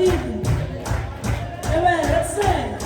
Amen. Let's sing.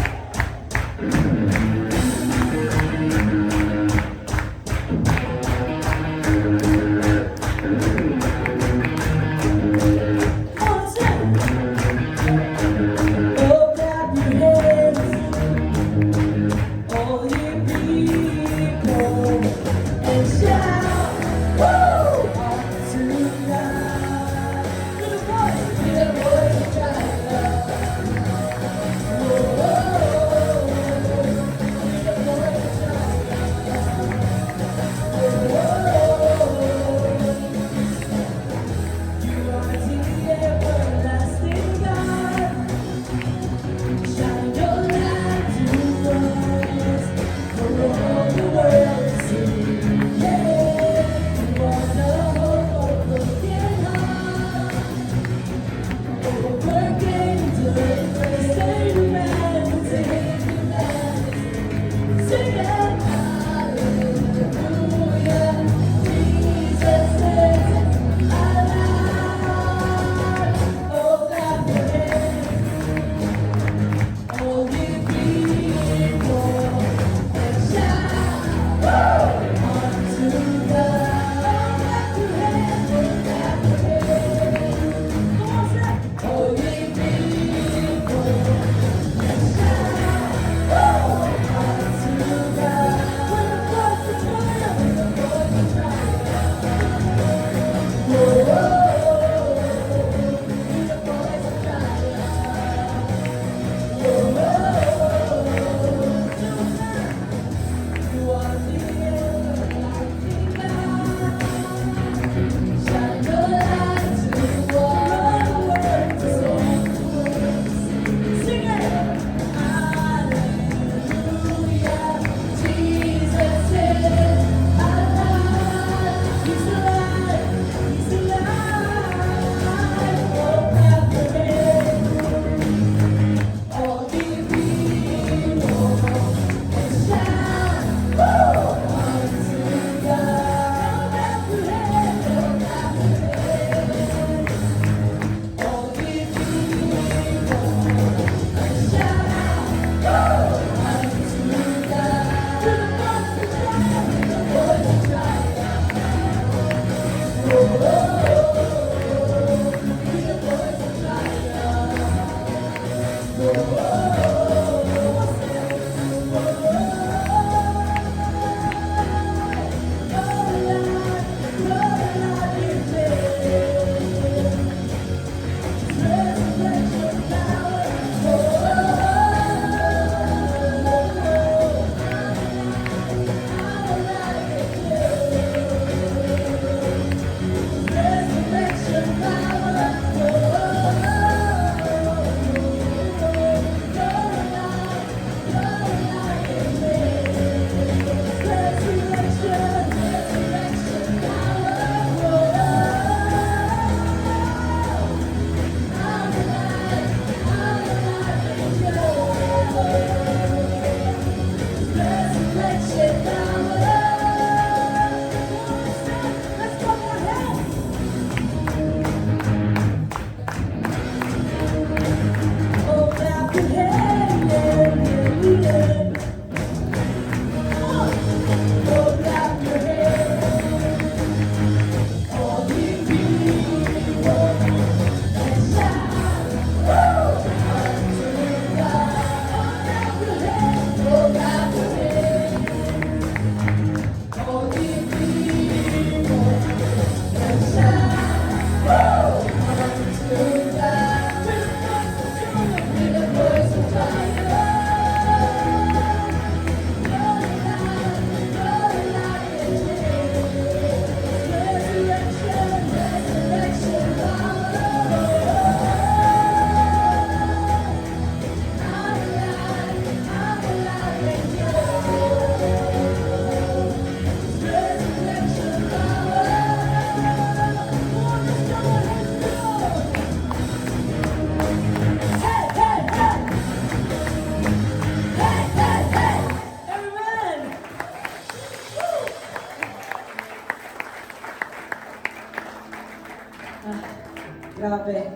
Grabe.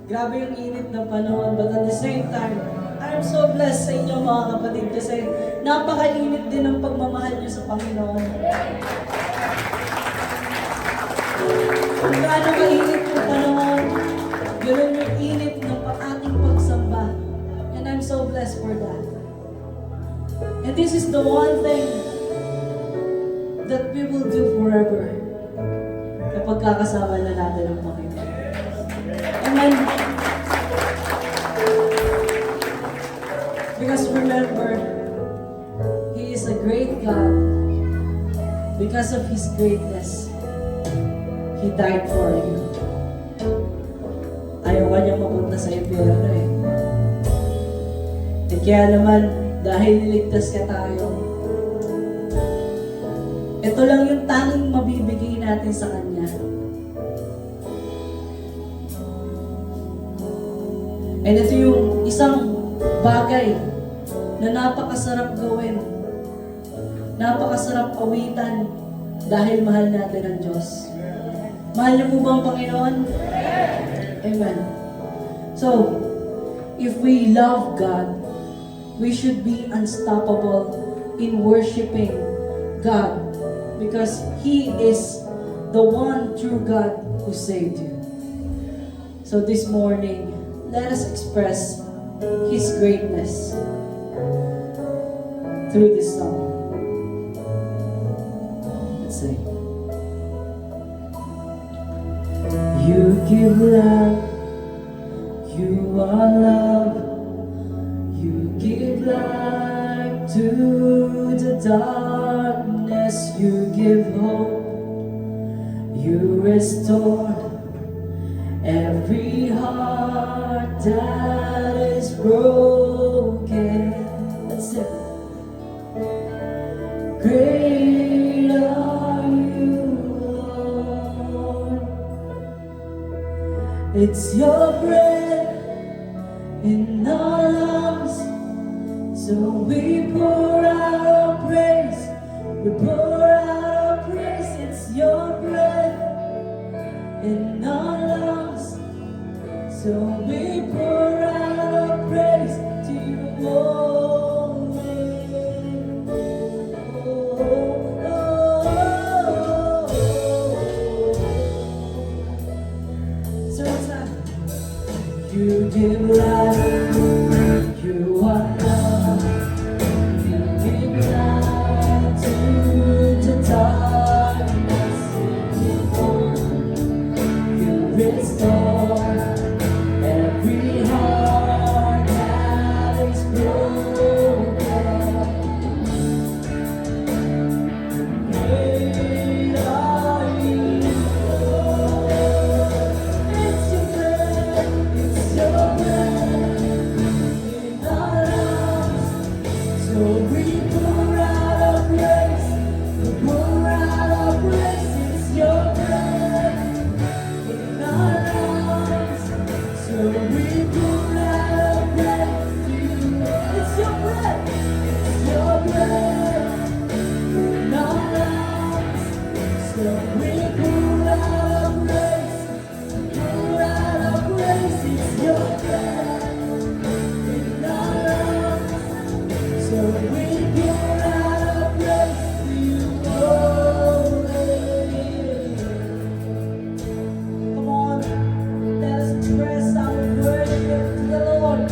Grabe yung init ng panahon, but at the same time, I'm so blessed sa inyo mga kapatid kasi napakainit din ng pagmamahal niyo sa Panginoon. Kung gaano mainit yung panahon, ganoon yung init ng ating pagsamba. And I'm so blessed for that. And this is the one thing that we will do forever kapag kakasama na natin ang Panginoon. Amen. Because remember, He is a great God. Because of His greatness, He died for you. Ayaw ka niya mapunta sa impyerno eh. At kaya naman, dahil niligtas ka tayo, ito lang yung tanging mabibigay natin sa Kanya. And ito yung isang bagay na napakasarap gawin, napakasarap awitan dahil mahal natin ang Diyos. Mahal niyo po ba ang Panginoon? Amen. So, if we love God, we should be unstoppable in worshiping God because He is the one true God who saved you. So this morning, let us express His greatness through this song. Let's sing. You give love, you are love, you give light to the darkness, you give hope, you restore every heart that is broken. That's it. Great are you, Lord. It's your breath in our lungs, so we pour out our praise. We pour out our praise. It's your breath in our lungs, so we pour out our praise to you only. So it's like you give life, you are love, you give light to the darkness, you restore every heart that is broken. Great are you, Lord. It's your breath in our lungs. So we pour out our praise, we pour out our praise. It's your breath in our lungs. So we pour out our praise to you. It's your breath in our lungs. So we pour out our praise, pour out our praise. It's your breath in our lungs. So we pour out our praise to you only. Come on, let us express our worship to the Lord.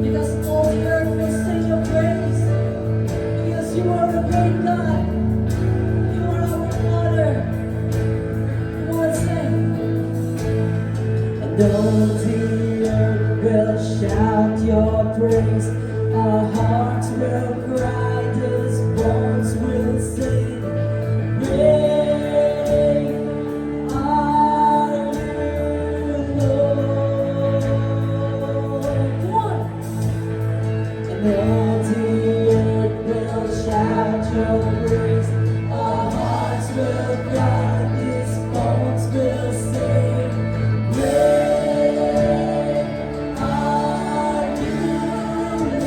Because all the earth will sing your praise. Because you are a great God. You are our Father. Come on, sing. And all the earth will shout your praise. Our hearts will cry, these bones will sing. Great are you, Lord. Come on. And all the earth will shout your praise. Our hearts will cry, these bones will sing. Great are you, Lord.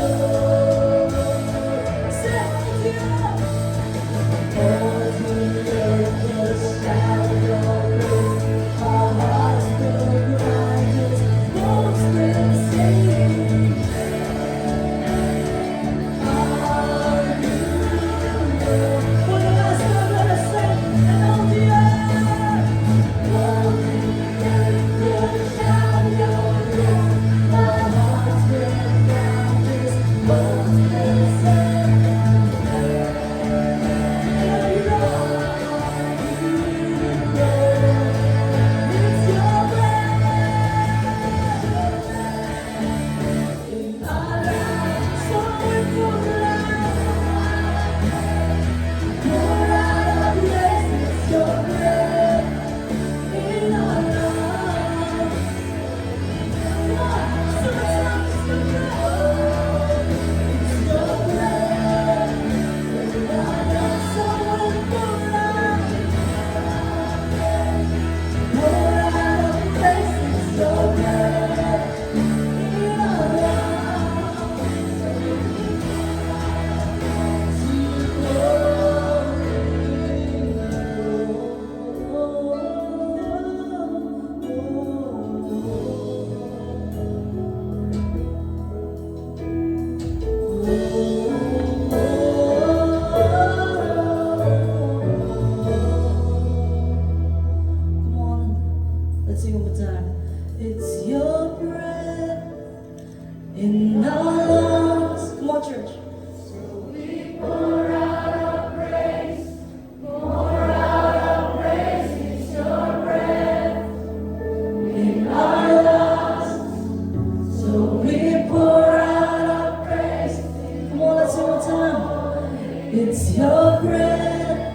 It's your breath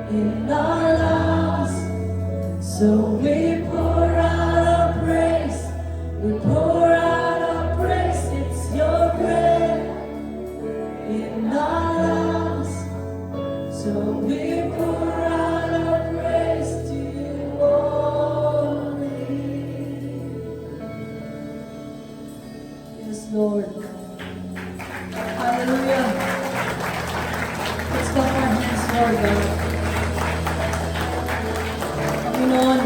in our lungs. So we pour out our praise. We pour out our praise. It's your breath in our lungs. So we pour out our praise to you only. Yes, Lord. Hallelujah. Let's clap our hands, Lord God. Panginoon,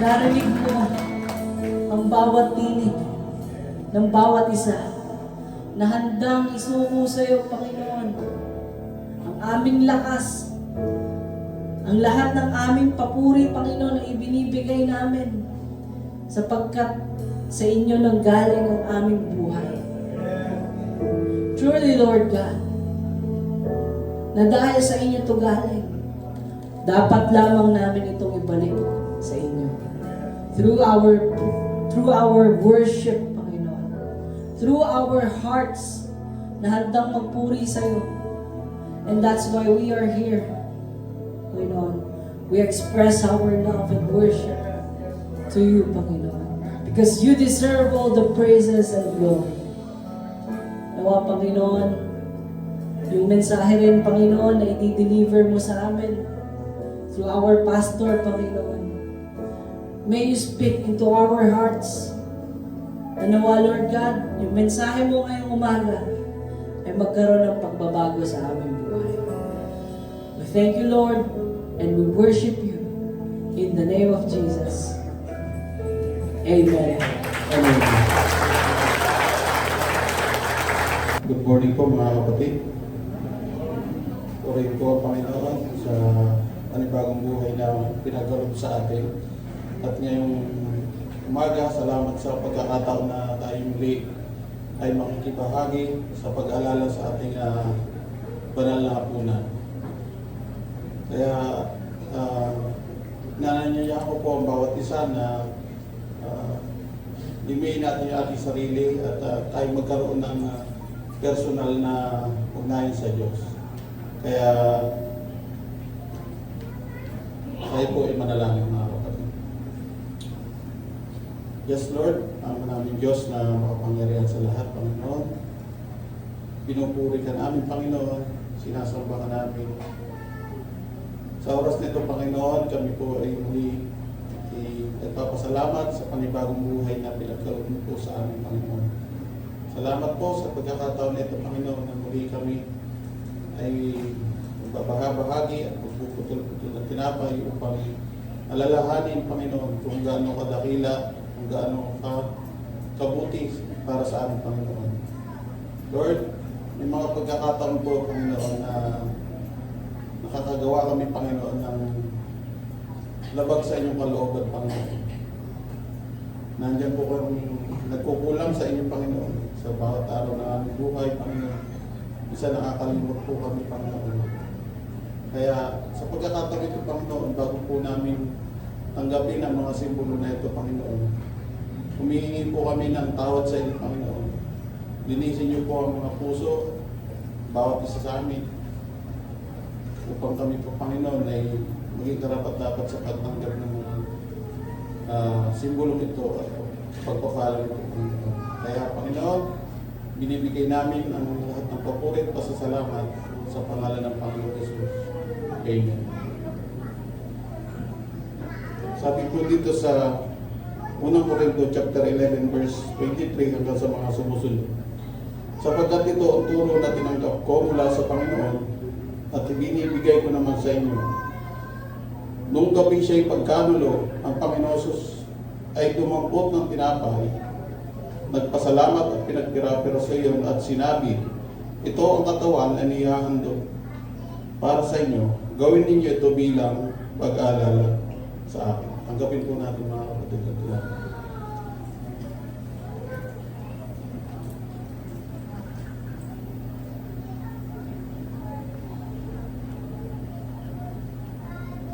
narinig mo ang bawat tinig ng bawat isa na handang isuko sa iyo, Panginoon. Ang aming lakas, ang lahat ng aming papuri, Panginoon, ay ibinibigay namin sapagkat sa inyo nang galing ang aming buhay. Truly, Lord God, na dahil sa inyo ito galing, dapat lamang namin itong ibalik sa inyo. Through our worship, Panginoon. Through our hearts na handang magpuri sa iyo. And that's why we are here, Panginoon. We express our love and worship to you, Panginoon. Because you deserve all the praises and glory. Nawa, Panginoon, yung mensahe rin, Panginoon, na i-deliver mo sa amin through our pastor, Panginoon. May you speak into our hearts. Nawa, Lord God, yung mensahe mo ngayong umaga ay magkaroon ng pagbabago sa aming buhay. We thank you, Lord, and we worship you in the name of Jesus. Amen. Amen. Good morning po mga kapatid. Purihin po ang Panginoon sa panibagong buhay na pinagkaroon sa atin. At ngayong umaga, salamat sa pagkakataon na tayo muli ay makikibahagi sa pag-alala sa ating banal na hapunan. Kaya nananyaya ko po ang bawat isa na limayin natin yung ating sarili at tayo magkaroon ng personal na ugnayan sa Diyos. Kaya tayo po ay manalangin mga kapatid. Yes, Lord, ang naming Diyos na makapangyarihan sa lahat, Panginoon. Pinupuri ka namin, Panginoon. Sinasamba ka namin. Sa oras nito, Panginoon, kami po ay muli nagpapasalamat sa panibagong buhay na pinagkaroon mo po sa aming Panginoon. Salamat po sa pagkakataon nito, Panginoon, na muli kami ay magbabahagi at magpuputol-putol ng tinapay upang alalahanin, Panginoon, kung gaano kadakila, kung gaano kabuti para sa aming Panginoon. Lord, may mga pagkakataon po, Panginoon, na nakakagawa kami, Panginoon, ng labag sa inyong kalooban, Panginoon. Nandiyan po kami nagkukulang sa inyong Panginoon sa bawat araw na aming buhay, Panginoon. Isa nakakalimot po kami, Panginoon. Kaya sa pagkakataon ito, Panginoon, bago po namin tanggapin ang mga simbolo na ito, Panginoon, humihingi po kami ng tawad sa inyo, Panginoon. Linisin niyo po ang mga puso, bawat isa sa amin, upang kami po, Panginoon, ay maging karapat-dapat sa pagtanggap ng mga simbolo ito at pagpapala ito, Panginoon. Kaya, Panginoon, binibigay namin ang lahat ng papuri at pasasalamat sa pangalan ng Panginoon Jesus. Amen. Sabi po dito sa 1 Corinto chapter 11 verse 23 hanggang sa mga sumusunod. Sapagkat ito ang turo na tinanggap ko mula sa Panginoon at ibinibigay ko naman sa inyo. Noong gabi siya'y pagkanulo, ang Panginoon Jesus ay dumampot ng tinapay, nagpasalamat at pinagpira-pira sa iyo at sinabi, ito ang katawan na nihahandog para sa inyo. Gawin ninyo ito bilang pag-aalala sa akin. Tanggapin po natin mga kapatid at lahat.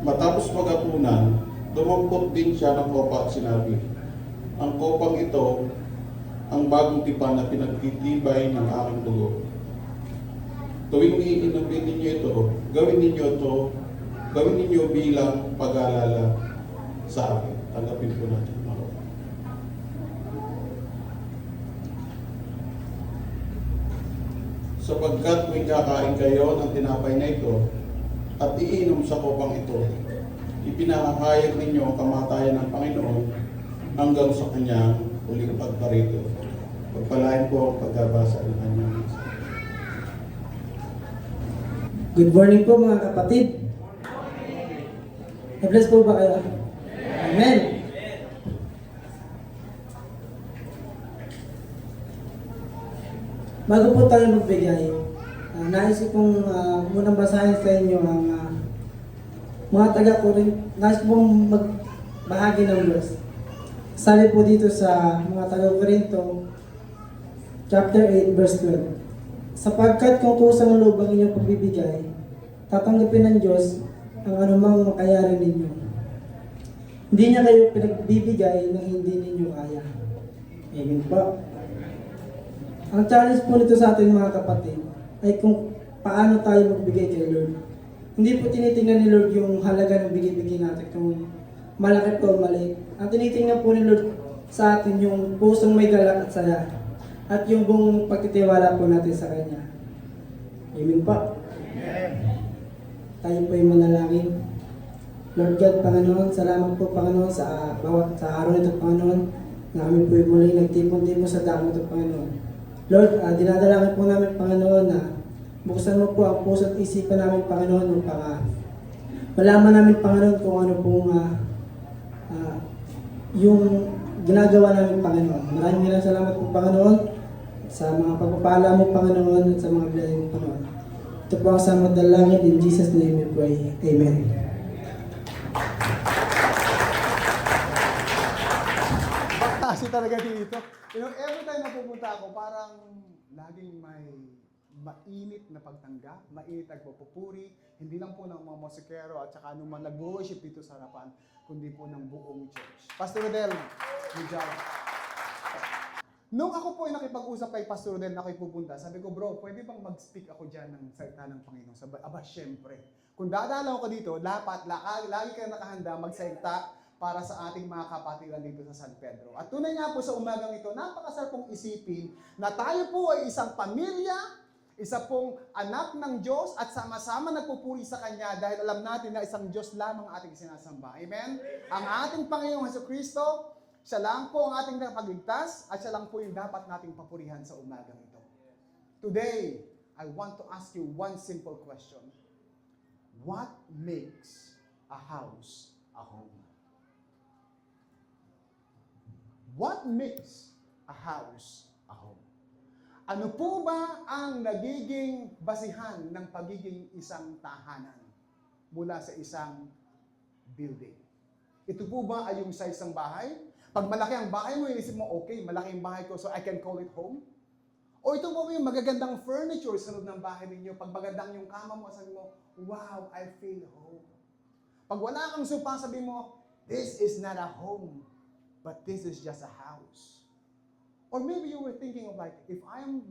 Matapos maghapunan, dumampot din siya ng kopa at sinabi, ang kopang ito, ang bagong tipan na pinagtitibay ng aking dugo. tuwing iinupin ninyo ito, gawin ninyo bilang pag-aalala sa akin. Tanggapin po natin ako. Sapagkat tuwing kakain kayo ng tinapay na ito at iinom sa kopang ito, ipinakahayag ninyo ang kamatayan ng Panginoon hanggang sa kanyang uling pagparito. Pagpalain po ang pagbabasa ng kanyang mensahe. Good morning po mga kapatid. Na-bless po ba kayo? Amen. Bago po tayo magbigay, nais kong munang basahin sa inyo ang mga taga-Corinto. Nais pong magbahagi ng verse. Sabi po dito sa mga taga-Corinto, chapter 8, verse 12. Sapagkat kung kusang loob ang inyong pagbibigay, tatanggapin ng Diyos ang anumang makayarin ninyo. Hindi niya kayo pinagbibigay na hindi ninyo kaya. Amen po. Ang challenge po nito sa ating mga kapatid ay kung paano tayo magbigay kay Lord. Hindi po tinitingnan ni Lord yung halaga ng bigay-bigay natin kung malaki po o maliit. Ang tinitingnan po ni Lord sa atin yung pusong may galak at saya at yung buong pagtitiwala po natin sa Kanya. Amen po. Tayo po yung manalangin. Lord God, Panginoon, salamat po Panginoon sa araw nito Panginoon na kami po yung muling nagtipon-tipon sa damo ito Panginoon. Lord, dinadalangin po namin Panginoon na buksan mo po ang puso at isipan namin Panginoon upang malaman namin Panginoon kung ano pong yung ginagawa namin Panginoon. Maraming salamat po Panginoon sa mga pagpapala mo Panginoon at sa mga biyaya mo Panginoon. Ito po ang samad ng langit. In Jesus' name we pray. Amen. Kasi talaga dito. You know, every time na pupunta ako, parang laging may mainit na pagtanggap, mainit na pagpupuri, hindi lang po ng mga musikero at saka nung mga nag-worship dito sa harapan, kundi po ng buong church. Pastor Rodel, nung ako po ay nakipag-usap kay Pastor Rodel na ako'y pupunta, sabi ko, bro, pwede bang mag-speak ako dyan ng salita ng Panginoon? Sabi, syempre. Kung dadalaw ko dito, dapat lagi kayo nakahanda magsalita para sa ating mga kapatiran dito sa San Pedro. At tunay nga po sa umagang ito, napakasarap pong isipin na tayo po ay isang pamilya, isa pong anak ng Diyos at sama-sama nagpupuri sa Kanya dahil alam natin na isang Diyos lamang ating sinasamba. Amen? Ang ating Panginoong Jesucristo, siya lang po ang ating nakapagligtas at siya lang po yung dapat nating papurihan sa umagang ito. Today, I want to ask you one simple question. What makes a house a home? What makes a house a home? Ano po ba ang nagiging basihan ng pagiging isang tahanan mula sa isang building? Ito po ba ay yung size ng bahay? Pag malaki ang bahay mo, inisip mo, okay, malaki ang bahay ko, so I can call it home? O ito po ba yung magagandang furniture sa loob ng bahay ninyo? Pag magandang yung kama mo, sabi mo, wow, I feel home. Pag wala kang sopa, sabi mo, this is not a home, but this is just a house. Or maybe you were thinking of like, if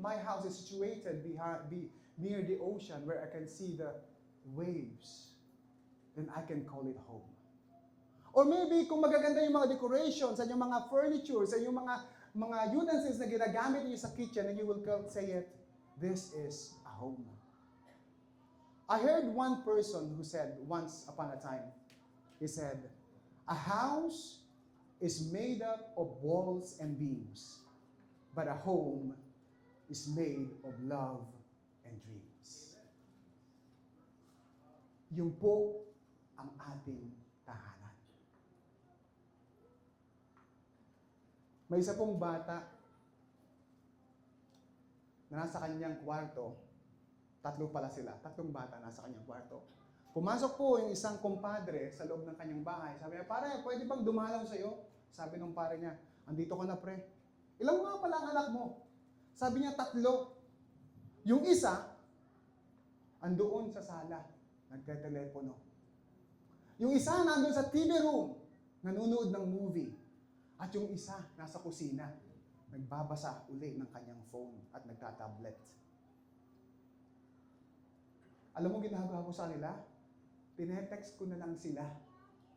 my house is situated near the ocean where I can see the waves, then I can call it home. Or maybe kung magaganda yung mga decorations, sa yung mga furniture, sa yung mga utensils na ginagamit niyo sa kitchen, and you will say it, this is a home. I heard one person who said once upon a time, he said, a house is made up of walls and beams, but a home is made of love and dreams. Yun po ang ating tahanan. May isa pong bata na nasa kanyang kwarto, tatlong bata nasa kanyang kwarto. Pumasok po yung isang kumpadre sa loob ng kanyang bahay. Sabi niya, pare, pwede bang dumalaw sa'yo? Sabi ng pare niya, andito ka na pre. Ilang mga pala ang anak mo? Sabi niya, 3. Yung isa, andoon sa sala, nagtetelepono. Yung isa, nandun sa TV room, nanonood ng movie. At yung isa, nasa kusina, nagbabasa uli ng kanyang phone at nagtatablet. Alam mo ginagawa ko sa kanila? Tinetext ko na lang sila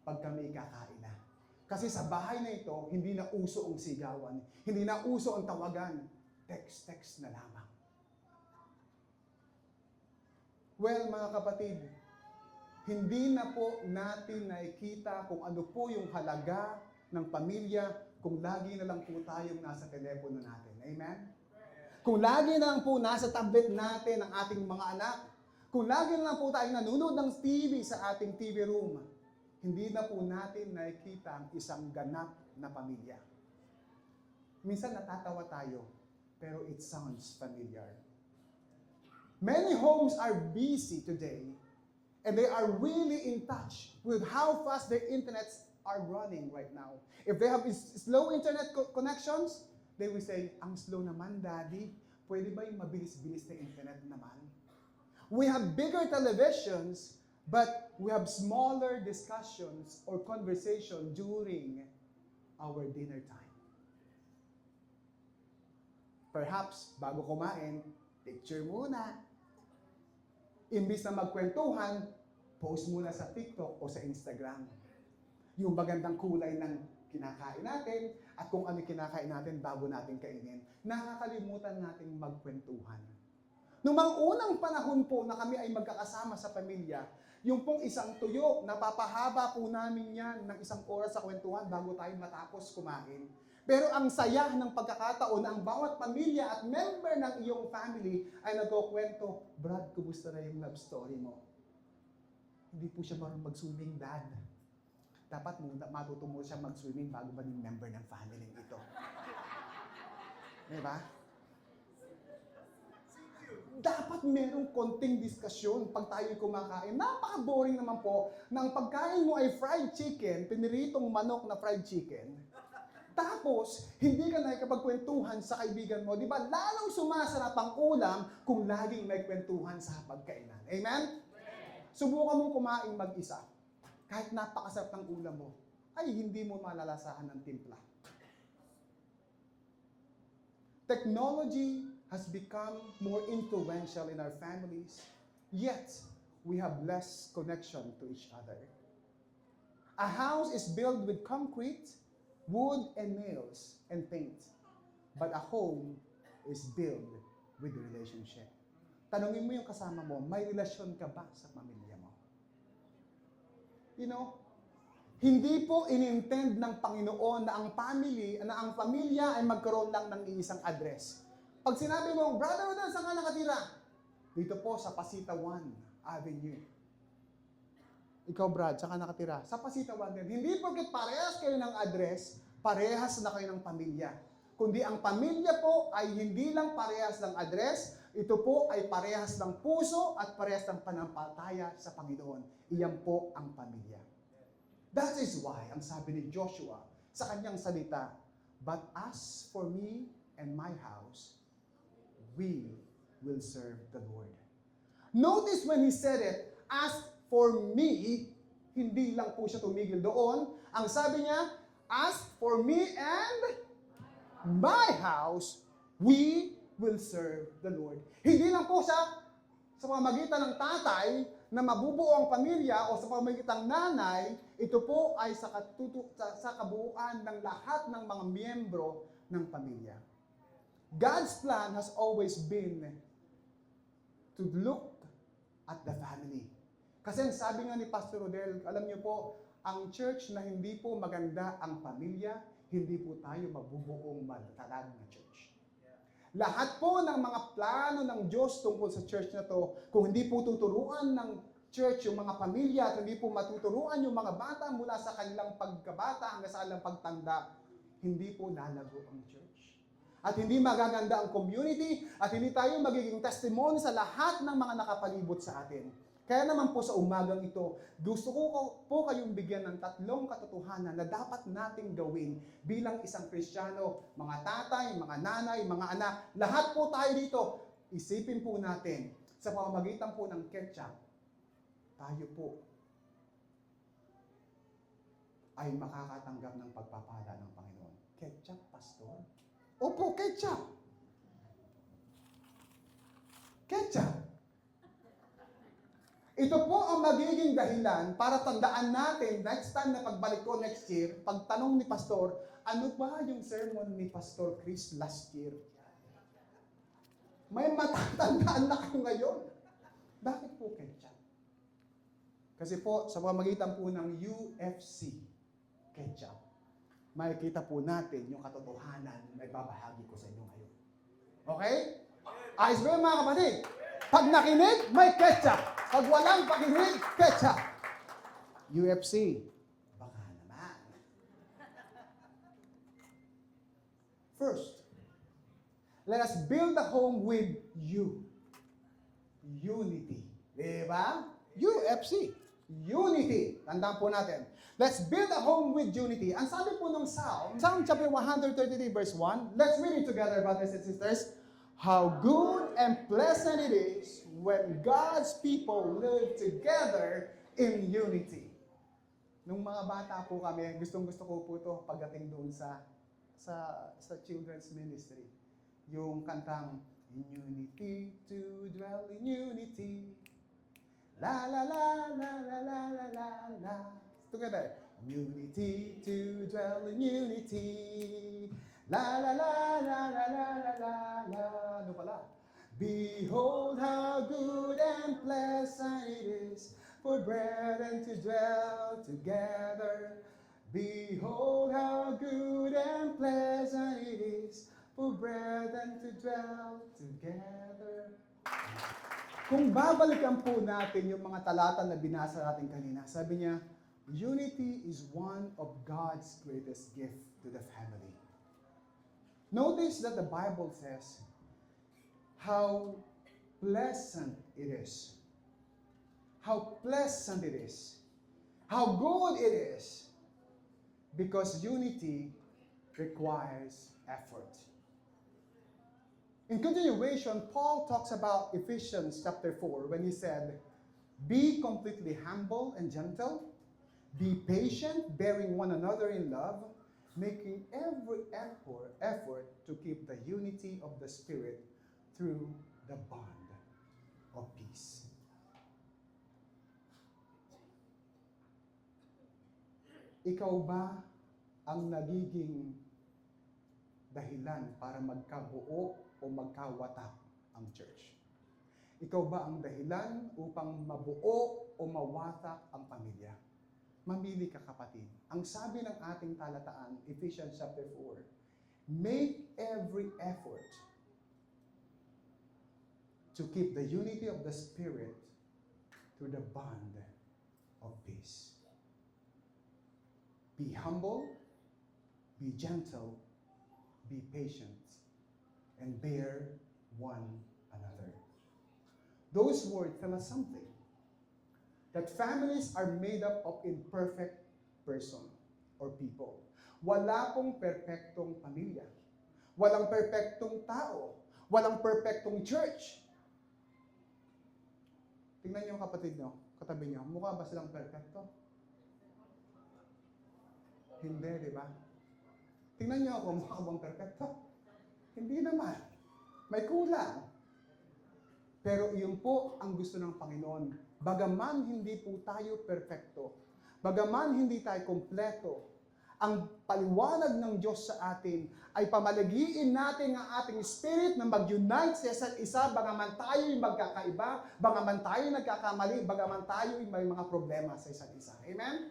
pag kami kakain na. Kasi sa bahay na ito, hindi na uso ang sigawan. Hindi na uso ang tawagan. Text na lamang. Well, mga kapatid, hindi na po natin nakikita kung ano po yung halaga ng pamilya kung lagi na lang po tayong nasa telepono natin. Amen? Kung lagi na lang po nasa tablet natin ang ating mga anak, kung lagi na lang po tayong nanonood ng TV sa ating TV room, hindi na po natin nakikita ang isang ganap na pamilya. Minsan natatawa tayo, pero it sounds familiar. Many homes are busy today, and they are really in touch with how fast their internets are running right now. If they have slow internet connections, they will say, ang slow naman, Daddy. Pwede ba yung mabilis-bilis na internet naman? We have bigger televisions, but we have smaller discussions or conversation during our dinner time. Perhaps, bago kumain, picture muna. Imbis na magkwentuhan, post muna sa TikTok o sa Instagram. Yung magandang kulay ng kinakain natin at kung ano kinakain natin bago natin kainin. Nakakalimutan natin magkwentuhan. Noong mga unang panahon po na kami ay magkakasama sa pamilya, yung pong isang tuyo, napapahaba po namin yan ng 1 oras sa kwentuhan bago tayo matapos kumain. Pero ang saya ng pagkakataon na ang bawat pamilya at member ng iyong family ay nagkukwento, Brad, kumusta na yung love story mo? Hindi po siya marunong mag-swimming, Dad. Dapat matuto mo siya mag-swimming bago ba yung member ng family ito. Diba? Dapat merong konting diskusyon pag tayo kumakain. Napaka-boring naman po na ang pagkain mo ay fried chicken, piniritong manok na fried chicken. Tapos, hindi ka nakikipagkwentuhan sa kaibigan mo. Di ba? Lalong sumasarap ang ulam kung laging may kwentuhan sa pagkainan. Amen? Subukan mong kumain mag-isa. Kahit napakasarap ng ulam mo, ay hindi mo malalasahan ng timpla. Technology has become more influential in our families, yet we have less connection to each other. A house is built with concrete, wood and nails and paint, but a home is built with relationship. Tanungin mo yung kasama mo, may relasyon ka ba sa pamilya mo? You know, hindi po inintend ng Panginoon na ang pamilya ay magkaroon lang ng iisang address. Pag sinabi mo, Brother Rodel, saan ka nakatira? Dito po sa Pasita 1 Avenue. Ikaw, Brad, saan ka nakatira? Sa Pasita 1 din. Hindi porket parehas kayo ng address, parehas na kayo ng pamilya. Kundi ang pamilya po ay hindi lang parehas ng address, ito po ay parehas ng puso at parehas ng panampalataya sa Panginoon. Iyan po ang pamilya. That is why, ang sabi ni Joshua sa kanyang salita, But as for me and my house, we will serve the Lord. Notice when he said it, as for me, hindi lang po siya tumigil doon. Ang sabi niya, as for me and my house, we will serve the Lord. Hindi lang po siya sa pamamagitan ng tatay na mabubuo ang pamilya o sa pamamagitan ng nanay, ito po ay sa kabuuan ng lahat ng mga miyembro ng pamilya. God's plan has always been to look at the family. Kasi ang sabi nga ni Pastor Rodel, alam niyo po, ang church na hindi po maganda ang pamilya, hindi po tayo mabubuong matatag na church. Lahat po ng mga plano ng Diyos tungkol sa church na to, kung hindi po tuturuan ng church yung mga pamilya at hindi po matuturuan yung mga bata mula sa kanilang pagkabata hanggang sa kanilang pagtanda, hindi po lalago ang church. At hindi magaganda ang community at hindi tayo magiging testimony sa lahat ng mga nakapalibot sa atin. Kaya naman po sa umagang ito, gusto ko po kayong bigyan ng 3 katotohanan na dapat nating gawin bilang isang Kristiyano, mga tatay, mga nanay, mga anak, lahat po tayo dito, isipin po natin sa pamamagitan po ng ketchup, tayo po ay makakatanggap ng pagpapala ng Panginoon. Ketchup, Pastor? Opo, ketchup. Ketchup. Ito po ang magiging dahilan para tandaan natin next time na pagbalik ko next year, pagtanong ni Pastor, ano ba yung sermon ni Pastor Chris last year? May matatandaan na kayo ngayon. Bakit po ketchup? Kasi po, sa pamamagitan po ng UFC, ketchup, makikita po natin yung katotohanan na ibabahagi ko sa inyo ngayon. Okay? Ayos ba yun, mga kapatid? Pag nakinig, may ketchup. Pag walang pakinig, ketchup. UFC. Baka naman. First, let us build a home with you. Unity. Diba? UFC. Unity. Tandaan po natin. Let's build a home with unity. Ang sabi po ng Psalm chapter 133 verse 1, let's read it together, brothers and sisters. How good and pleasant it is when God's people live together in unity. Nung mga bata po kami, gustong-gusto ko po ito pagdating doon sa children's ministry. Yung kantang, in unity to dwell in unity. La la la la la la la la la. Together. Unity to dwell in unity. La la la la la la la la la. Ano pala? Behold how good and pleasant it is for brethren to dwell together. Behold how good and pleasant it is for brethren to dwell together. Kung babalikan po natin yung mga talata na binasa natin kanina, sabi niya, unity is one of God's greatest gift to the family. Notice that the Bible says how pleasant it is. How pleasant it is. How good it is. Because unity requires effort. In continuation, Paul talks about Ephesians chapter 4 when he said, be completely humble and gentle, be patient, bearing one another in love, making every effort to keep the unity of the Spirit through the bond of peace. Ikaw ba ang nagiging dahilan para magkabuo o magkawatak ang church? Ikaw ba ang dahilan upang mabuo o mawatak ang pamilya? Mamili ka, kapatid. Ang sabi ng ating talataan, Ephesians chapter 4, make every effort to keep the unity of the Spirit through the bond of peace. Be humble, be gentle, be patient, and bear one another. Those words tell us something. That families are made up of imperfect person or people. Wala pong perpektong pamilya. Walang perpektong tao. Walang perpektong church. Tingnan niyo ang kapatid niyo, katabi niyo, mukha ba silang perpekto? Hindi, di ba? Tingnan niyo ako, mukha bang perpekto? Hindi naman. May kulang. Pero iyon po ang gusto ng Panginoon. Bagaman hindi po tayo perfecto, bagaman hindi tayo kompleto, ang paliwanag ng Diyos sa atin ay pamalagiin natin ang ating spirit na mag-unite sa isa't isa, bagaman tayo'y magkakaiba, bagaman tayo'y nagkakamali, bagaman tayo'y may mga problema sa isa't isa. Amen?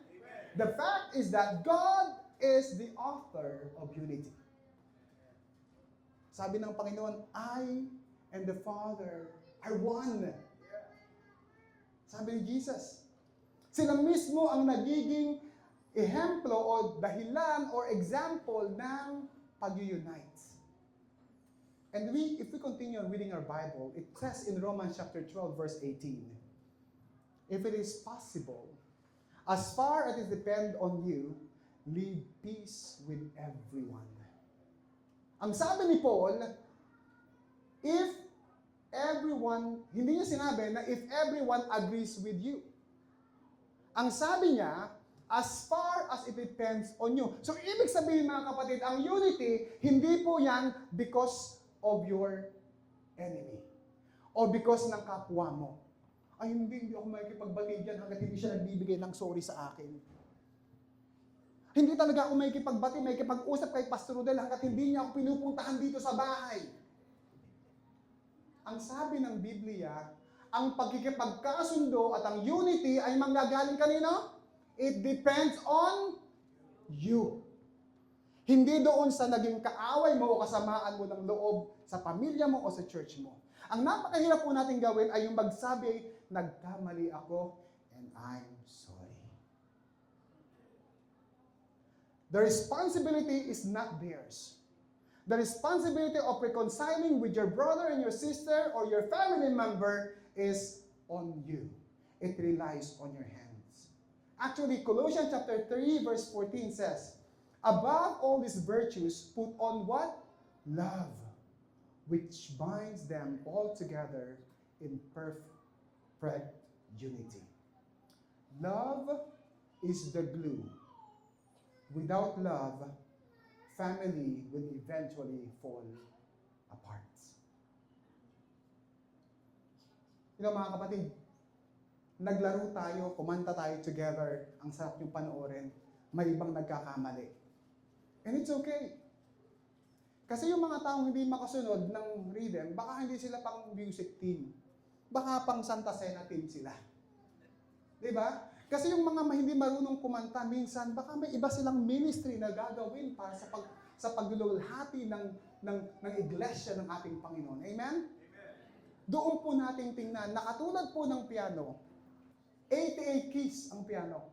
The fact is that God is the author of unity. Sabi ng Panginoon, I and the Father are one. Sabi ni Jesus, sila mismo ang nagiging ehemplo o dahilan or example ng pag-unite. And if we continue reading our Bible, it says in Romans chapter 12, verse 18, if it is possible, as far as it depends on you, live peace with everyone. Ang sabi ni Paul, if everyone, hindi niya sinabi na if everyone agrees with you. Ang sabi niya, as far as it depends on you. So, ibig sabihin mga kapatid, ang unity, hindi po yan because of your enemy. O because ng kapwa mo. Ay hindi ako makikipagbati dyan hanggat hindi siya nagbibigay ng sorry sa akin. Hindi talaga ako makikipagbati, makikipag-usap kay Pastor Rodel hanggat hindi niya ako pinupuntahan dito sa bahay. Ang sabi ng Biblia, ang pagkikipagkasundo at ang unity ay manggagaling kanino? It depends on you. Hindi doon sa naging kaaway mo o kasamaan mo ng loob sa pamilya mo o sa church mo. Ang napakahirap po natin gawin ay yung magsabi, nagkamali ako and I'm sorry. The responsibility is not theirs. The responsibility of reconciling with your brother and your sister or your family member is on you. It relies on your hands. Actually, Colossians chapter 3 verse 14 says, above all these virtues, put on what? Love, which binds them all together in perfect unity. Love is the glue. Without love, family will eventually fall apart. Mga kapatid, naglaro tayo, kumanta tayo together, ang sarap yung panoorin, may ibang nagkakamali. And it's okay. Kasi yung mga taong hindi makasunod ng rhythm, baka hindi sila pang music team. Baka pang Santa Cena team sila. Diba? Kasi yung mga hindi marunong kumanta, minsan baka may iba silang ministry na gagawin para sa paglululhati ng iglesia ng ating Panginoon. Amen? Doon po natin tingnan, nakatulad po ng piano, 88 keys ang piano.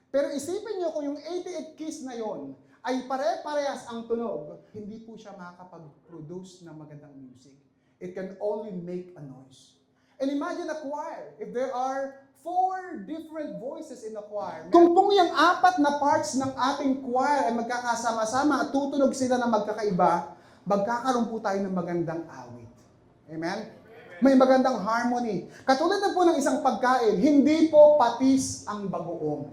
Pero isipin nyo kung yung 88 keys na yon ay pare-parehas ang tunog, hindi po siya makakapag-produce ng magandang music. It can only make a noise. And imagine a choir. If there are 4 different voices in a choir, kung pong yung 4 na parts ng ating choir ay magkakasama-sama at tutunog sila na magkakaiba, magkakaroon po tayo ng magandang awit. Amen? May magandang harmony. Katulad na po ng isang pagkain, hindi po patis ang bagoong.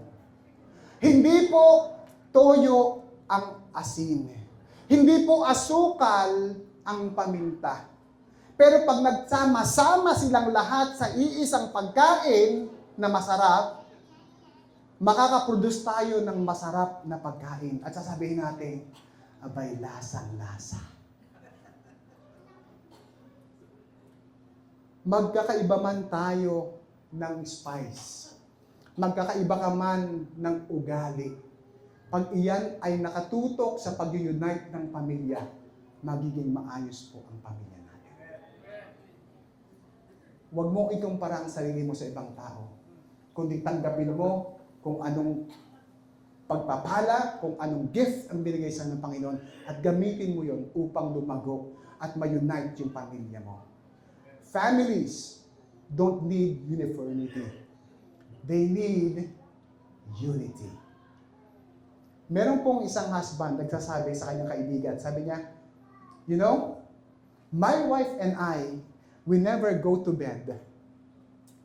Hindi po toyo ang asin. Hindi po asukal ang paminta. Pero pag nagsama-sama silang lahat sa iisang pagkain na masarap, makakaproduce tayo ng masarap na pagkain. At sasabihin natin, abay, lasang-lasa. Magkakaiba man tayo ng spice. Magkakaiba ka man ng ugali. Pag iyan ay nakatutok sa pag-unite ng pamilya, magiging maayos po ang pamilya natin. Huwag mo ikumpara ang sarili mo sa ibang tao, kundi tanggapin mo kung anong pagpapala, kung anong gift ang binigay sa ng Panginoon at gamitin mo yon upang lumago at ma-unite yung pamilya mo. Families don't need uniformity. They need unity. Meron pong isang husband nagsasabi sa kanyang kaibigan, sabi niya, you know, my wife and I, we never go to bed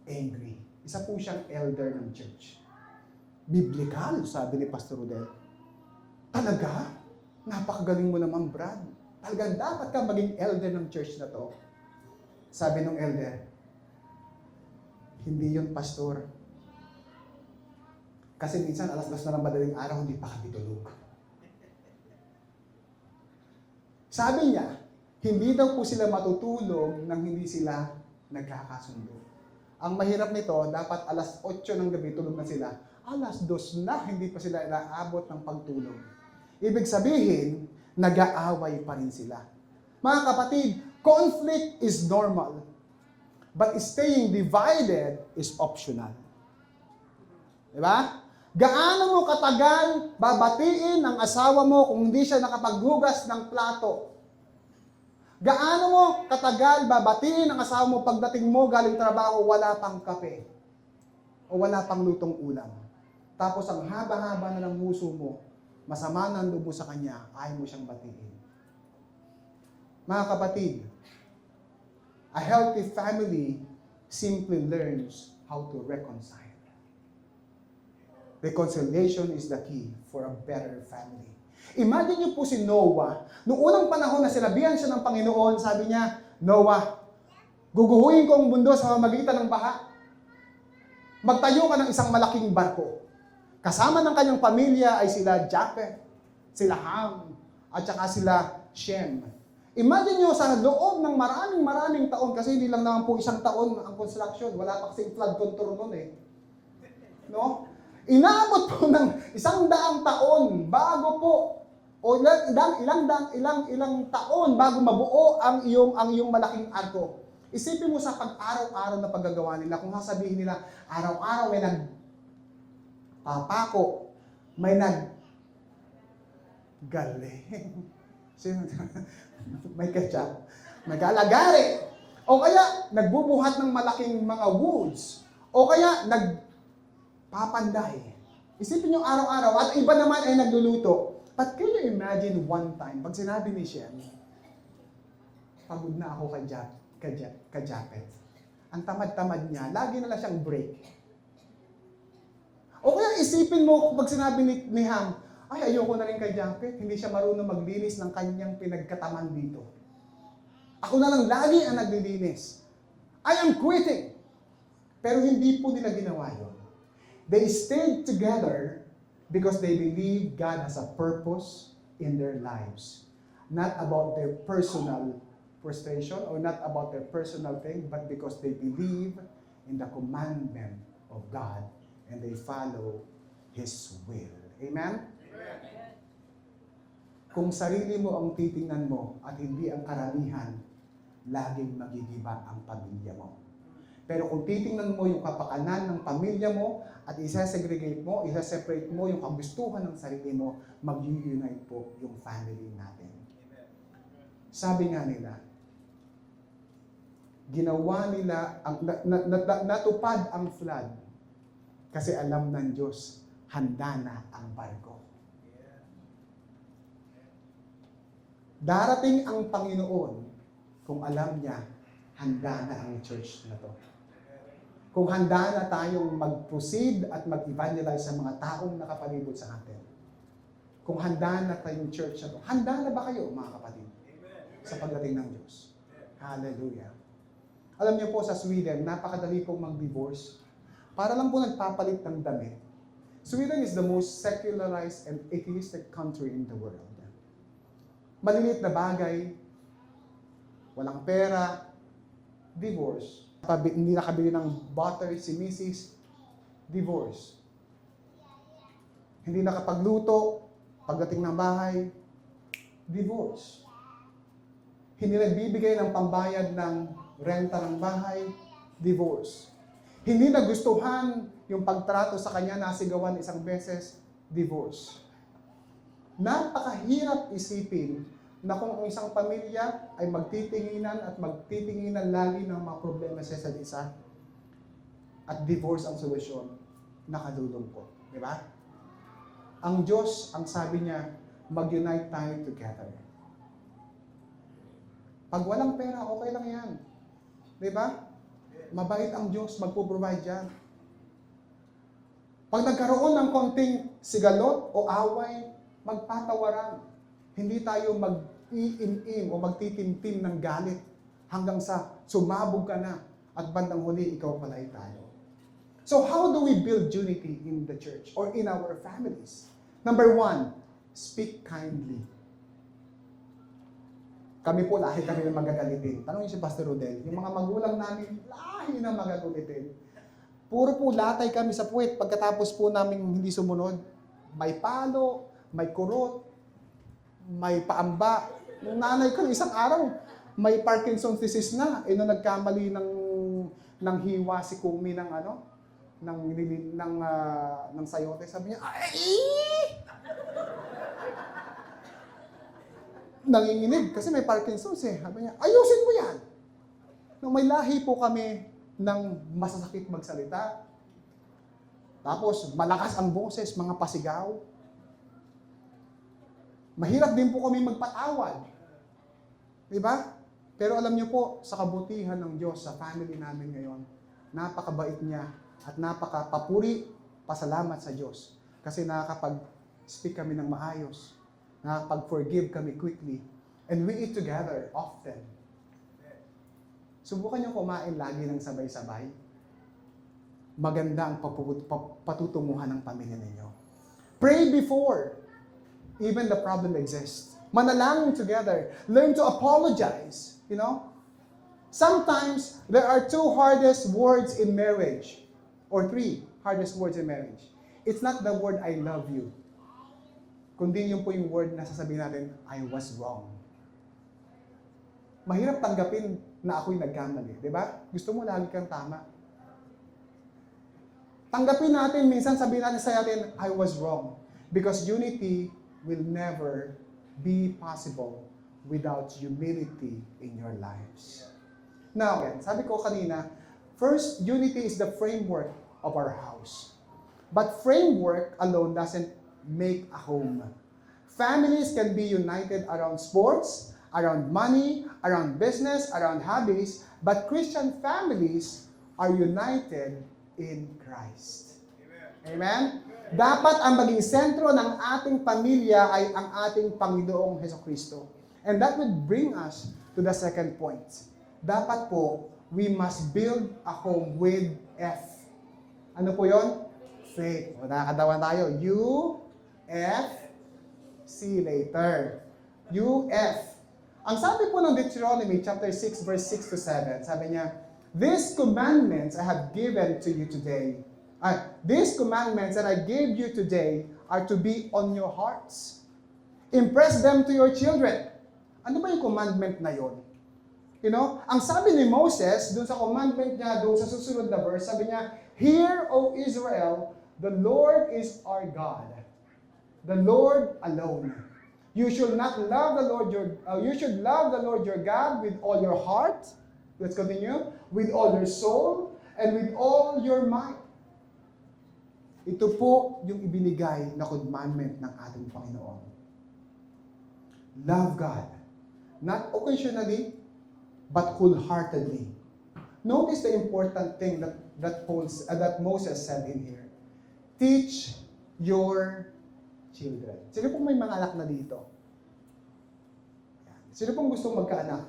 angry. Isa po siyang elder ng church. Biblical, sabi ni Pastor Rodel. Talaga? Napakagaling mo naman, Brad. Talagang dapat ka maging elder ng church na to. Sabi ng elder, hindi yun, pastor. Kasi minsan, 2:00 na ng madaling araw, hindi pa kami tulog. Sabi niya, hindi daw po sila matutulog nang hindi sila nagkakasundo. Ang mahirap nito, dapat 8:00 ng gabi tulog na sila. 2:00 na, hindi pa sila inaabot ng pagtulog. Ibig sabihin, nag-aaway pa rin sila. Mga kapatid, conflict is normal. But staying divided is optional. Diba? Gaano mo katagal babatiin ang asawa mo kung hindi siya nakapaghugas ng plato? Gaano mo katagal babatiin ang asawa mo pagdating mo galing trabaho wala pang kape? O wala pang lutong ulam? Tapos ang haba-haba na ng puso mo, masama na ang loob mo sa kanya, ayaw mo siyang batiin. Mga kapatid, a healthy family simply learns how to reconcile. Reconciliation is the key for a better family. Imagine niyo po si Noah. Noong unang panahon na sinabihan siya ng Panginoon, sabi niya, Noah, guguhuin ko ang mundo sa pamamagitan ng baha. magtayo ka ng isang malaking barko. Kasama ng kanyang pamilya ay sila Japheth, sila Ham, at saka sila Shem. Imagine nyo sa loob ng maraming taon, kasi hindi lang naman po isang taon ang construction, wala pa kasing flood control nun eh. No? Inaabot po ng 100 taon bago po, o ilang taon bago mabuo ang iyong malaking arko. Isipin mo sa pag-araw-araw na paggagawa nila, kung sasabihin nila, araw-araw may nagpapako, may galing. May ketchup, nag-alagari, o kaya nagbubuhat ng malaking mga woods, o kaya nagpapanday. Isipin nyo araw-araw, at iba naman ay nagluluto. But can you imagine one time, pag sinabi ni Shem, pagod na ako ka Japheth. Ang tamad-tamad niya, lagi na lang siyang break. O kaya isipin mo pag sinabi ni Ham, ay ayoko na rin kay Japheth, hindi siya marunong maglinis ng kanyang pinagkataman dito. Ako na lang lagi ang naglilinis. I am quitting. Pero hindi po nila ginawa yun. They stayed together because they believe God has a purpose in their lives. Not about their personal frustration or not about their personal thing, but because they believe in the commandment of God and they follow His will. Amen? Kung sarili mo ang titingnan mo at hindi ang karamihan, laging magigiba ang pamilya mo. Pero kung titingnan mo yung kapakanan ng pamilya mo at isa-segregate mo, isa-separate mo yung kagustuhan ng sarili mo, mag-unite po yung family natin. Sabi nga nila, ginawa nila, natupad ang flood kasi alam ng Diyos, handa na ang barko. Darating ang Panginoon kung alam niya, handa na ang church na to. Kung handa na tayong mag-proceed at mag-evangelize sa mga taong nakapalibot sa atin. Kung handa na tayong church na to. Handa na ba kayo, mga kapatid? Sa pagdating ng Diyos. Hallelujah. Alam niyo po sa Sweden, napakadali pong mag-divorce. Para lang po nagpapalit ng damit. Sweden is the most secularized and atheistic country in the world. Maliliit na bagay, walang pera, divorce. Hindi nakabili ng butter si Mrs., divorce. Hindi nakapagluto, pagdating ng bahay, divorce. Hindi nagbibigay ng pambayad ng renta ng bahay, divorce. Hindi nagustuhan yung pagtrato sa kanya, nasigawan isang beses, divorce. Napakahirap isipin na kung ang isang pamilya ay magtitinginan lagi ng mga problema sa isa't isa at divorce ang solusyon, nakalulungkot. Di ba? Ang Diyos, ang sabi niya, mag-unite tayo together. Pag walang pera, okay lang yan. Di ba? Mabait ang Diyos, magpo-provide yan. Pag nagkaroon ng konting sigalot o away, magpatawaran. Hindi tayo mag-iim-im o magtitimtim ng galit hanggang sa sumabog ka na at bandang huli, ikaw pala ay tayo. So how do we build unity in the church or in our families? Number 1, speak kindly. Kami po, lahi kami na magagalitin. Tanongin si Pastor Rodel, yung mga magulang namin, lahi na magagalitin. Puro po latay kami sa puwet pagkatapos po namin hindi sumunod. May palo, may kurot, may paamba. Yung nanay ko, isang araw, may Parkinson's disease na. Nung nagkamali ng hiwa si Kumi ng sayote, sabi niya, ay! Nanginginig kasi may Parkinson's eh. Sabi niya, ayusin mo yan. Nung may lahi po kami ng masasakit magsalita, tapos malakas ang boses, mga pasigaw. Mahirap din po kami magpatawad. Diba? Pero alam niyo po, sa kabutihan ng Diyos sa family namin ngayon, napakabait niya at napakapapuri, pasalamat sa Diyos. Kasi nakakapag-speak kami ng maayos. Nakakapag-forgive kami quickly. And we eat together often. Subukan niyo kumain lagi ng sabay-sabay. maganda ang patutunguhan ng pamilya ninyo. Pray before even the problem exists. Manalangin together. Learn to apologize. You know? Sometimes, there are 2 hardest words in marriage. Or 3 hardest words in marriage. It's not the word, I love you. Kundi yun po yung word na sasabihin natin, I was wrong. Mahirap tanggapin na ako'y nagkamali. Di ba? Gusto mo lagi kang tama. Tanggapin natin, minsan sabihin natin sa atin, I was wrong. Because unity will never be possible without humility in your lives. Now, again, sabi ko kanina, first, unity is the framework of our house. But framework alone doesn't make a home. Families can be united around sports, around money, around business, around hobbies, but Christian families are united in Christ. Amen? Dapat ang maging sentro ng ating pamilya ay ang ating Panginoong Hesukristo. And that would bring us to the second point. Dapat po, we must build a home with F. Ano po yon? Faith. O, nakakadawan tayo. U, F, C later. U, F. Ang sabi po ng Deuteronomy chapter 6 verse 6 to 7, sabi niya, these commandments I have given to you today. These commandments that I gave you today are to be on your hearts. Impress them to your children. Ano ba yung commandment na yon? You know, ang sabi ni Moses, dun sa commandment niya, dun sa susunod na verse, sabi niya, Hear, O Israel, the Lord is our God. The Lord alone. You should not love the Lord you should love the Lord your God with all your heart. Let's continue. With all your soul and with all your might. Ito po yung ibinigay na commandment ng ating Panginoon. Love God. Not occasionally, but wholeheartedly. Notice the important thing that Moses said in here. Teach your children. Sino pong may mga anak na dito? Sino pong gusto magkaanak?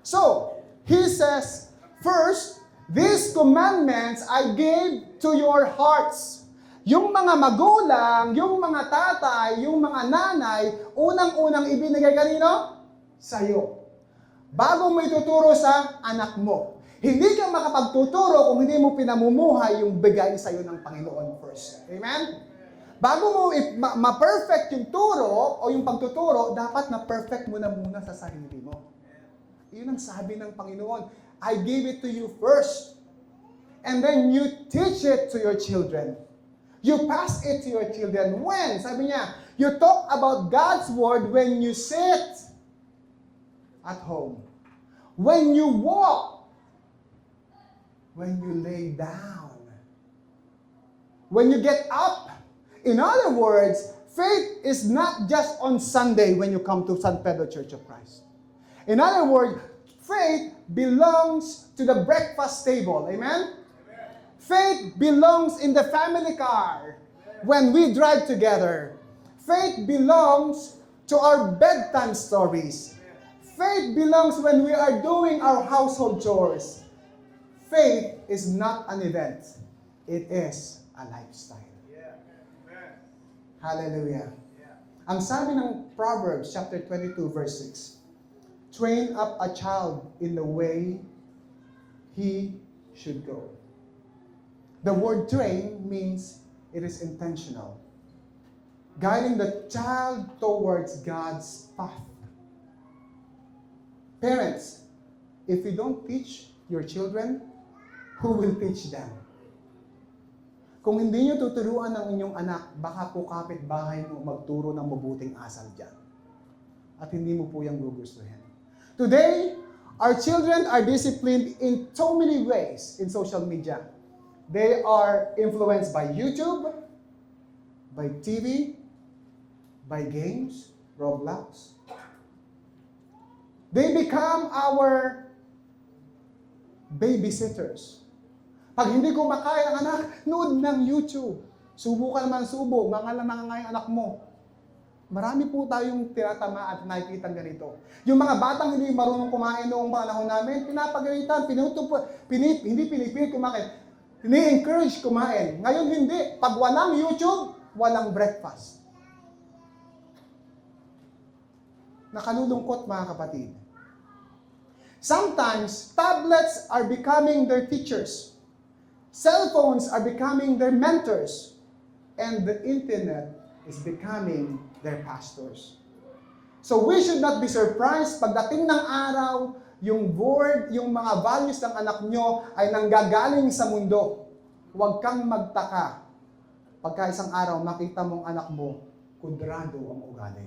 So, he says, first, these commandments I gave to your hearts. Yung mga magulang, yung mga tatay, yung mga nanay, unang-unang ibinigay kanino? Sa'yo. Bago mo ituturo sa anak mo. Hindi ka makapagtuturo kung hindi mo pinamumuhay yung bigay sa'yo ng Panginoon first. Amen? Bago mo ma-perfect yung turo o yung pagtuturo, dapat na-perfect mo na muna sa sarili mo. Yun ang sabi ng Panginoon. I gave it to you first. And then you teach it to your children. You pass it to your children. When? Sabi niya, you talk about God's word when you sit at home. When you walk. When you lay down. When you get up. In other words, faith is not just on Sunday when you come to San Pedro Church of Christ. In other words, faith belongs to the breakfast table. Amen? Faith belongs in the family car when we drive together. Faith belongs to our bedtime stories. Faith belongs when we are doing our household chores. Faith is not an event. It is a lifestyle. Hallelujah. Ang sabi ng Proverbs chapter 22 verse 6, train up a child in the way he should go. The word train means it is intentional. Guiding the child towards God's path. Parents, if you don't teach your children, who will teach them? Kung hindi nyo tuturuan ng inyong anak, baka po kapitbahay mo magturo ng mabuting asal dyan. At hindi mo po yung gugustuhin. Today, our children are disciplined in so many ways in social media. They are influenced by YouTube, by TV, by games, Roblox. They become our babysitters. Pag hindi ko makaya ang anak, nood ng YouTube. Subo ka naman subo, mga lang yung anak mo. Marami po tayong tinatama at nakikita ganito. Yung mga batang hindi marunong kumain noong panahon namin, pinapagalitan, hindi pinipilit kumain. Ini-encourage kumain. Ngayon hindi. Pag walang YouTube, walang breakfast. Nakalulungkot mga kapatid. Sometimes, tablets are becoming their teachers. Cellphones are becoming their mentors. And the internet is becoming their pastors. So we should not be surprised pagdating ng araw, yung board, yung mga values ng anak nyo ay nanggagaling sa mundo. Huwag kang magtaka pagka isang araw makita mong anak mo, kudrado ang ugali.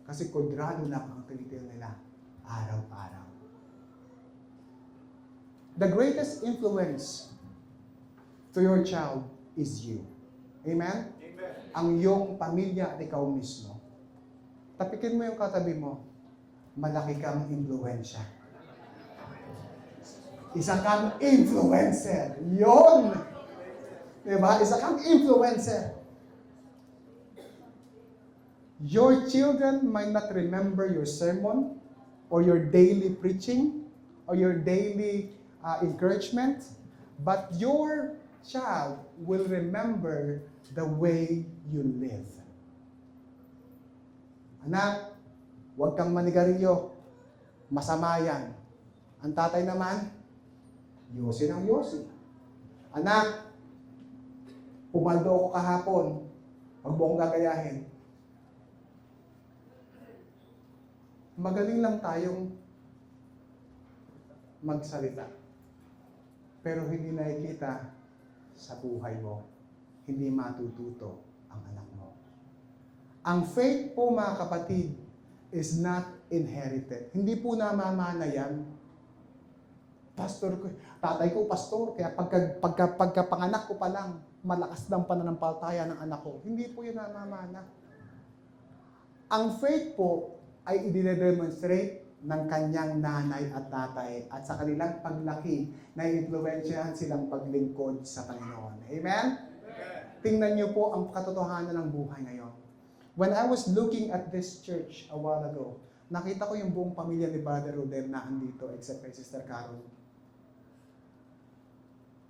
Kasi kudrado lang ang tinitil nila araw-araw. The greatest influence to your child is you. Amen? Amen. Ang iyong pamilya at ikaw mismo. Tapikin mo yung katabi mo, malaki kang impluensya. Isa kang influencer. Yon! Diba? Isa kang influencer. Your children might not remember your sermon or your daily preaching or your daily encouragement, but your child will remember the way you live. Anak, huwag kang manigarilyo. Masama yan. Ang tatay naman, yosi ng yosi. Anak, pumaldo ako kahapon. Huwag mo akong gagayahin. Magaling lang tayong magsalita. Pero hindi nakikita sa buhay mo. Hindi matututo ang anak mo. Ang faith po mga kapatid is not inherited. Hindi po namamana yan. Pastor ko, tatay ko pastor, kaya pagkapanganak ko pa lang, malakas ng pananampalataya ng anak ko. Hindi po yun namamana. Ang faith po ay i-demonstrate ng kanyang nanay at tatay at sa kanilang paglaki na influensyahan silang paglingkod sa Panginoon. Amen? Tingnan niyo po ang katotohanan ng buhay ngayon. When I was looking at this church a while ago, nakita ko yung buong pamilya ni Brother Rodel na andito except kay Sister Carol.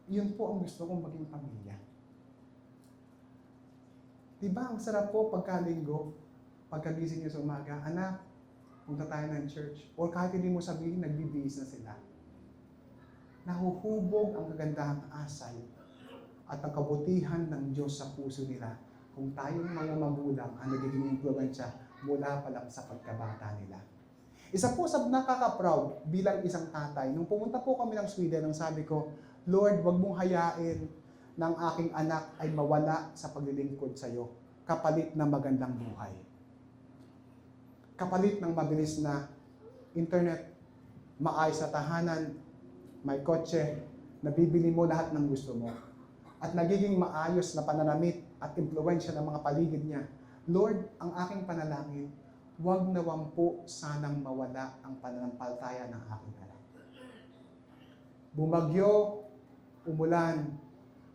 Yun po ang gusto kong maging pamilya. Diba ang sarap po pagkalinggo, pagkagising niyo sa umaga, anak, punta tayo ng church. O kahit hindi mo sabihin, nagbibihis na sila. Nahuhubog ang kagandahang asal at ang kabutihan ng Diyos sa puso nila kung tayong mga magulang ang nagiging impluwensya mula pa lang sa pagkabata nila. Isa po sa nakaka-proud bilang isang tatay, nung pumunta po kami ng Sweden, ang sabi ko, Lord, wag mong hayain ng aking anak ay mawala sa paglilingkod sa iyo, kapalit ng magandang buhay. Kapalit ng mabilis na internet, maayos na tahanan, may kotse, nabibili mo lahat ng gusto mo. At nagiging maayos na pananamit at impluwensya ng mga paligid niya. Lord, ang aking panalangin, huwag nawang po sanang mawala ang pananampalataya ng aking anak. Bumagyo, umulan,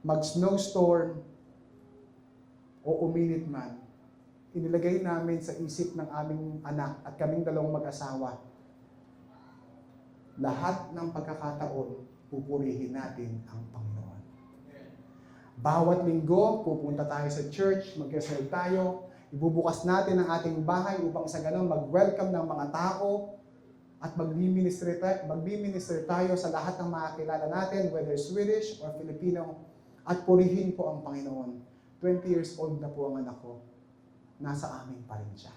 mag-snowstorm, o uminit man, inilagay namin sa isip ng aming anak at kaming dalawang mag-asawa, lahat ng pagkakataon, pupurihin natin ang Panginoon. Bawat linggo, pupunta tayo sa church, mag-serve tayo, ibubukas natin ang ating bahay upang sa ganun mag-welcome ng mga tao at mag-minister tayo sa lahat ng mga kilala natin, whether Swedish or Filipino, at purihin po ang Panginoon. 20 years old na po ang anak ko. Nasa amin pa rin siya.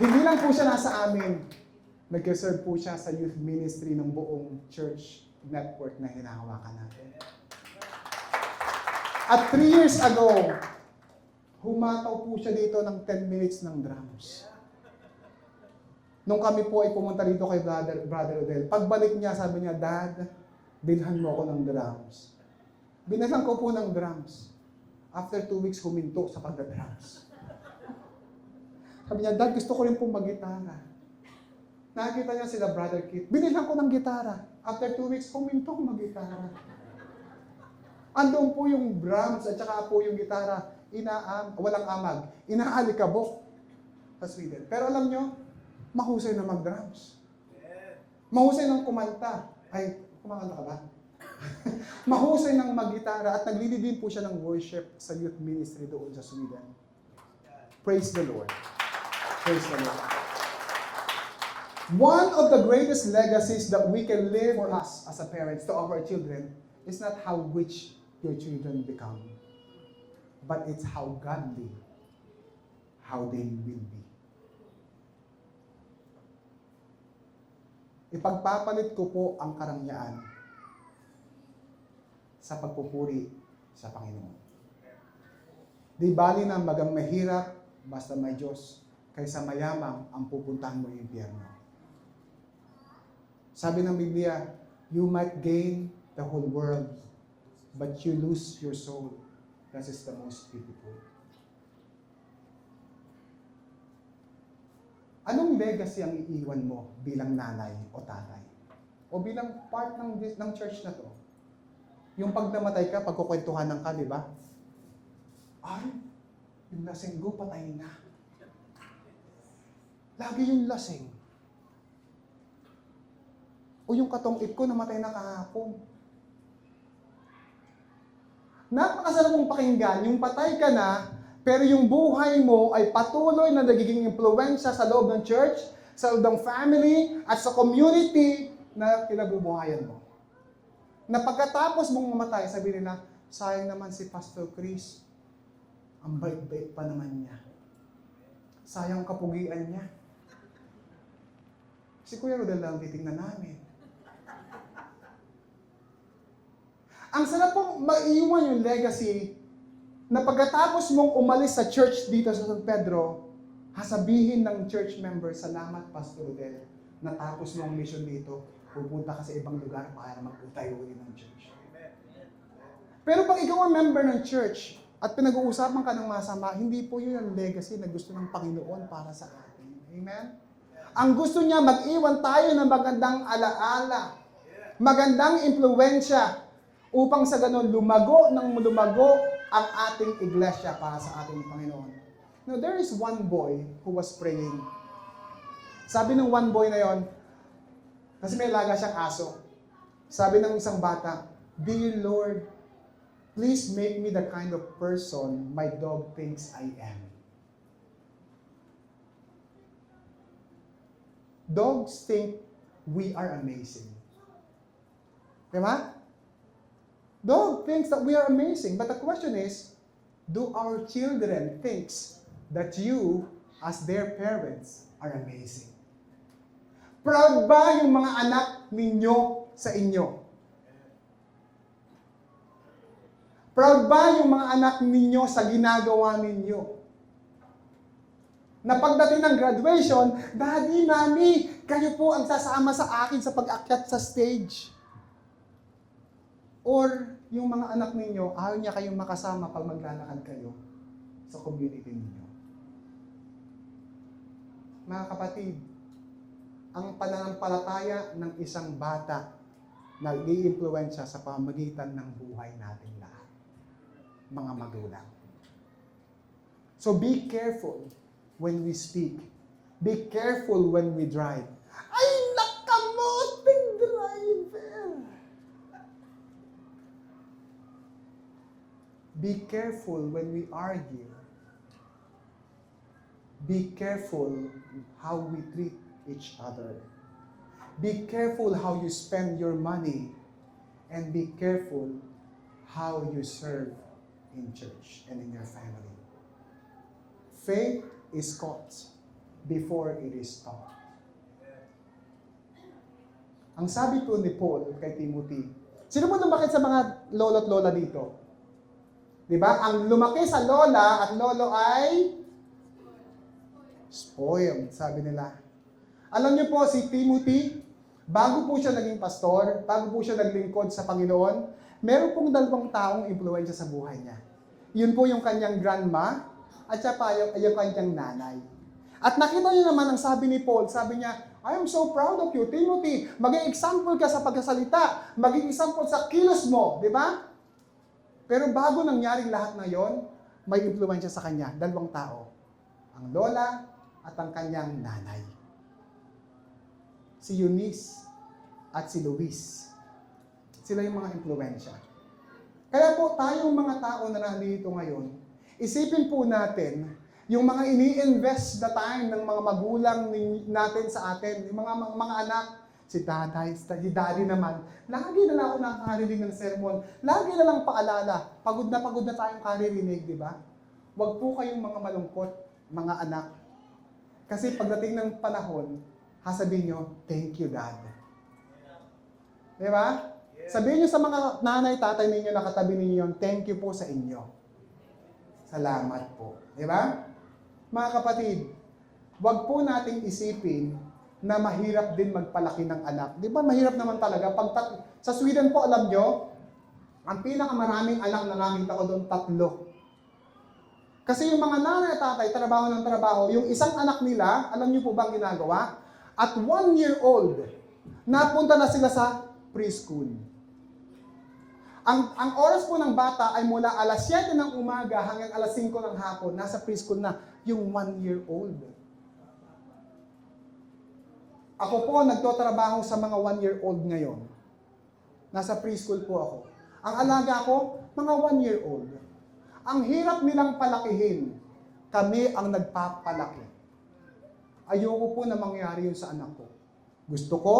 Hindi lang po siya nasa amin. Nag-serve po siya sa youth ministry ng buong church network na hinahawakan natin. At 3 years ago, humataw po siya dito ng 10 minutes ng drums. Nung kami po ay pumunta dito kay Brother Odell, pagbalik niya, sabi niya, Dad, bilhan mo ako ng drums. Binalang ko po ng drums. After 2 weeks, huminto sa pagda-drums. Sabi niya, Dad, gusto ko rin pong mag-gitara. Nakikita niya sila, Brother Keith. Binilang ko ng gitara. After 2 weeks, huminto mag-gitara. Andun po yung drums at saka po yung gitara, walang amag, inaalikabok sa Sweden. Pero alam nyo, mahusay na mag-drums. Mahusay ng kumanta. Ay, kumakanta ka ba? Mahusay ng mag-gitara at naglilid din po siya ng worship sa youth ministry doon sa Sweden. Praise the Lord. Praise the Lord. One of the greatest legacies that we can live for us as a parents to our children is not how rich your children become, but it's how godly, how they will be. Ipagpapalit ko po ang karangyaan sa pagpupuri sa Panginoon. Di bali na magang mahirap basta may Diyos, kaysa mayamang ang pupuntahan mo yung impyerno. Sabi ng Biblia, you might gain the whole world, but you lose your soul. That is the most beautiful. Anong legacy ang iiwan mo bilang nanay o tatay? O bilang part ng church na to? Yung pag namatay ka, pagkukwentuhanan ka, di ba? Ay, yung lasing ko, patay na. Lagi yung lasing. O yung katong-it ko, namatay na kahapon. Napakasarap mong pakinggan, yung patay ka na, pero yung buhay mo ay patuloy na nagiging impluwensya sa loob ng church, sa loob ng family, at sa community na kinabubuhayan mo. Na pagkatapos mong mamatay, sabi nila, sayang naman si Pastor Chris, ang bait-bait pa naman niya. Sayang kapugian niya. Si Kuya Rodel lang titingnan namin. Ang sarap pong maiwan yung legacy na pagkatapos mong umalis sa church dito sa San Pedro, hasabihin ng church member, salamat Pastor Rodel, natapos mo ang mission dito, pupunta ka sa ibang lugar para mag-utayo rin ng church. Pero pag ikaw ang member ng church at pinag-uusapan ka ng masama, hindi po yun ang legacy na gusto ng Panginoon para sa atin. Amen? Ang gusto niya, mag-iwan tayo ng magandang alaala, magandang impluensya, upang sa ganun lumago ang ating iglesia para sa ating Panginoon. Now, there is one boy who was praying. Sabi ng one boy na yon, kasi may alaga siyang aso. Sabi ng isang bata, Dear Lord, please make me the kind of person my dog thinks I am. Dogs think we are amazing. Diba? Dog thinks that we are amazing. But the question is, do our children think that you, as their parents, are amazing? Proud ba yung mga anak ninyo sa inyo? Proud ba yung mga anak ninyo sa ginagawa ninyo? Na pagdating ng graduation, Daddy, Mami, kayo po ang sasama sa akin sa pag-akyat sa stage. Or yung mga anak ninyo, ayaw niya kayong makasama pag maglalakad kayo sa community ninyo. Mga kapatid, ang pananampalataya ng isang bata nag-iimpluwensya sa pamagitan ng buhay natin lahat. Mga magulang. So be careful when we speak. Be careful when we drive. Ay, nakamoting driver! Be careful when we argue. Be careful how we treat each other. Be careful how you spend your money. And be careful how you serve in church and in your family. Faith is caught before it is taught. Ang sabi po ni Paul kay Timothy, sino mo lumakit sa mga lolo't lola dito? Diba? Ang lumaki sa lola at lolo ay spoiled, sabi nila. Alam niyo po, si Timothy, bago po siya naging pastor, bago po siya naglingkod sa Panginoon, meron pong dalawang taong impluwensya sa buhay niya. Yun po yung kanyang grandma at saka yung kanyang nanay. At nakita niyo naman ang sabi ni Paul, sabi niya, I am so proud of you, Timothy. Maging example ka sa pagkasalita, maging example sa kilos mo, di ba? Pero bago nangyaring lahat na yon, may impluwensya sa kanya, dalawang tao. Ang lola at ang kanyang nanay. Si Eunice at si Luis. Sila yung mga impluwensya. Kaya po tayong mga tao na nandito ngayon, isipin po natin yung mga ini-invest na time ng mga magulang natin sa atin, yung mga anak, si daddy naman, lagi na lang ako nakakarinig ng sermon, lagi na lang paalala, pagod na tayong karirinig, di ba? Huwag po kayong mga malungkot, mga anak. Kasi pagdating ng panahon, sasabihin nyo, thank you, Dad. Di ba? Sabihin nyo sa mga nanay, tatay ninyo, nakatabi ninyo yun, thank you po sa inyo. Salamat po. Di ba? Mga kapatid, wag po nating isipin na mahirap din magpalaki ng anak. Di ba mahirap naman talaga? Sa Sweden po, alam nyo, ang pinakamaraming anak na nakita ko doon, 3. Kasi yung mga nanay at tatay, trabaho ng trabaho, yung isang anak nila, alam nyo po ba ang ginagawa? At 1 year old, napunta na sila sa preschool. Ang oras po ng bata ay mula alas 7 ng umaga hanggang alas 5 ng hapon. Nasa preschool na yung 1 year old. Ako po nagtotrabaho sa mga 1 year old ngayon. Nasa preschool po ako. Ang alaga ko, mga 1 year old. Ang hirap nilang palakihin. Kami ang nagpapalaki. Ayoko po na mangyari yun sa anak ko. Gusto ko,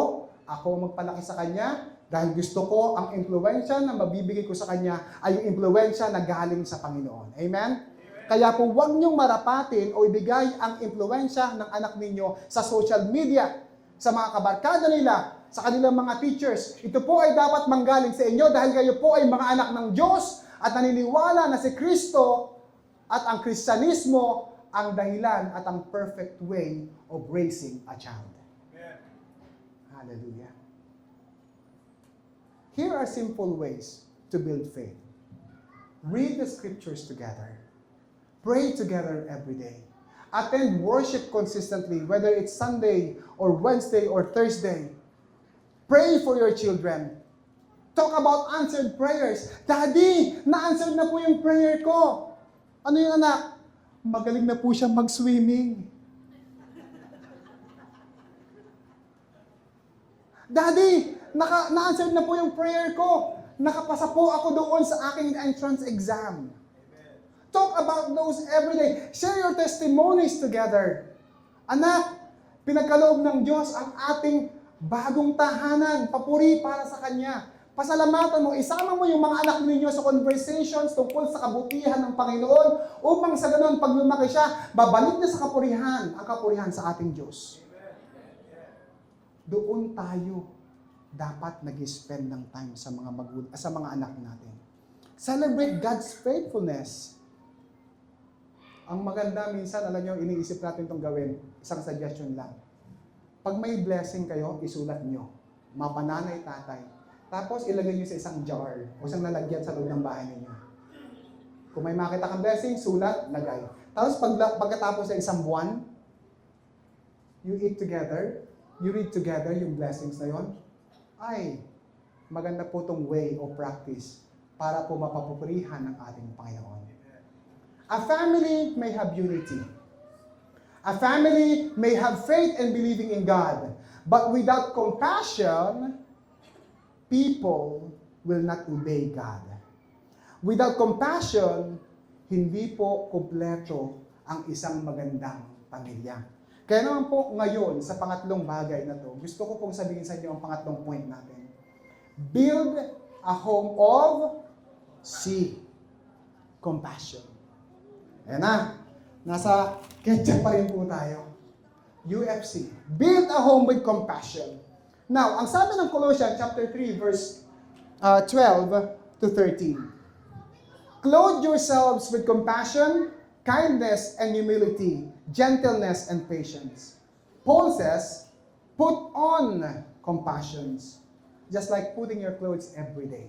ako magpalaki sa kanya, dahil gusto ko ang impluwensya na mabibigay ko sa kanya ay yung impluwensya na galing sa Panginoon. Amen? Kaya po huwag niyong marapatin o ibigay ang impluwensya ng anak ninyo sa social media, sa mga kabarkada nila, sa kanilang mga teachers. Ito po ay dapat manggaling sa inyo dahil kayo po ay mga anak ng Diyos at naniniwala na si Kristo at ang Kristyanismo ang dahilan at ang perfect way of raising a child. Hallelujah. Here are simple ways to build faith. Read the scriptures together. Pray together every day. Attend worship consistently, whether it's Sunday or Wednesday or Thursday. Pray for your children. Talk about answered prayers. Daddy, na-answered na po yung prayer ko. Ano yung anak? Magaling na po siya mag-swimming. Daddy, na-answered na po yung prayer ko. Nakapasa po ako doon sa aking entrance exam. Talk about those every day. Share your testimonies together. Anak, pinagkaloob ng Diyos ang ating bagong tahanan. Papuri para sa Kanya. Pasalamatan mo, isama mo yung mga anak ninyo sa conversations tungkol sa kabutihan ng Panginoon upang sa ganun, pag lumaki siya, babalik na sa kapurihan, ang kapurihan sa ating Diyos. Doon tayo dapat nag-spend ng time sa mga anak natin. Celebrate God's faithfulness. Ang maganda minsan, alam nyo, iniisip natin itong gawin. Isang suggestion lang. Pag may blessing kayo, isulat nyo. Mapananay, tatay. Tapos ilagay nyo sa isang jar o isang lalagyan sa loob ng bahay ninyo. Kung may makita kang blessing, sulat, lagay. Tapos pagkatapos ng isang buwan, you eat together, you read together yung blessings na yon. Ay, maganda po itong way of practice para po mapapupurihan ng ating Panginoon. A family may have unity. A family may have faith and believing in God. But without compassion, people will not obey God. Without compassion, hindi po kompleto ang isang magandang pamilya. Kaya naman po ngayon, sa pangatlong bagay na to, gusto ko pong sabihin sa inyo ang pangatlong point natin. Build a home of compassion. Ayan na, nasa ketchup pa rin po tayo. UFC. Build a home with compassion. Now, ang sabi ng Colossians chapter 3, verse 12 to 13. Clothe yourselves with compassion, kindness and humility, gentleness and patience. Paul says, put on compassions, just like putting your clothes every day.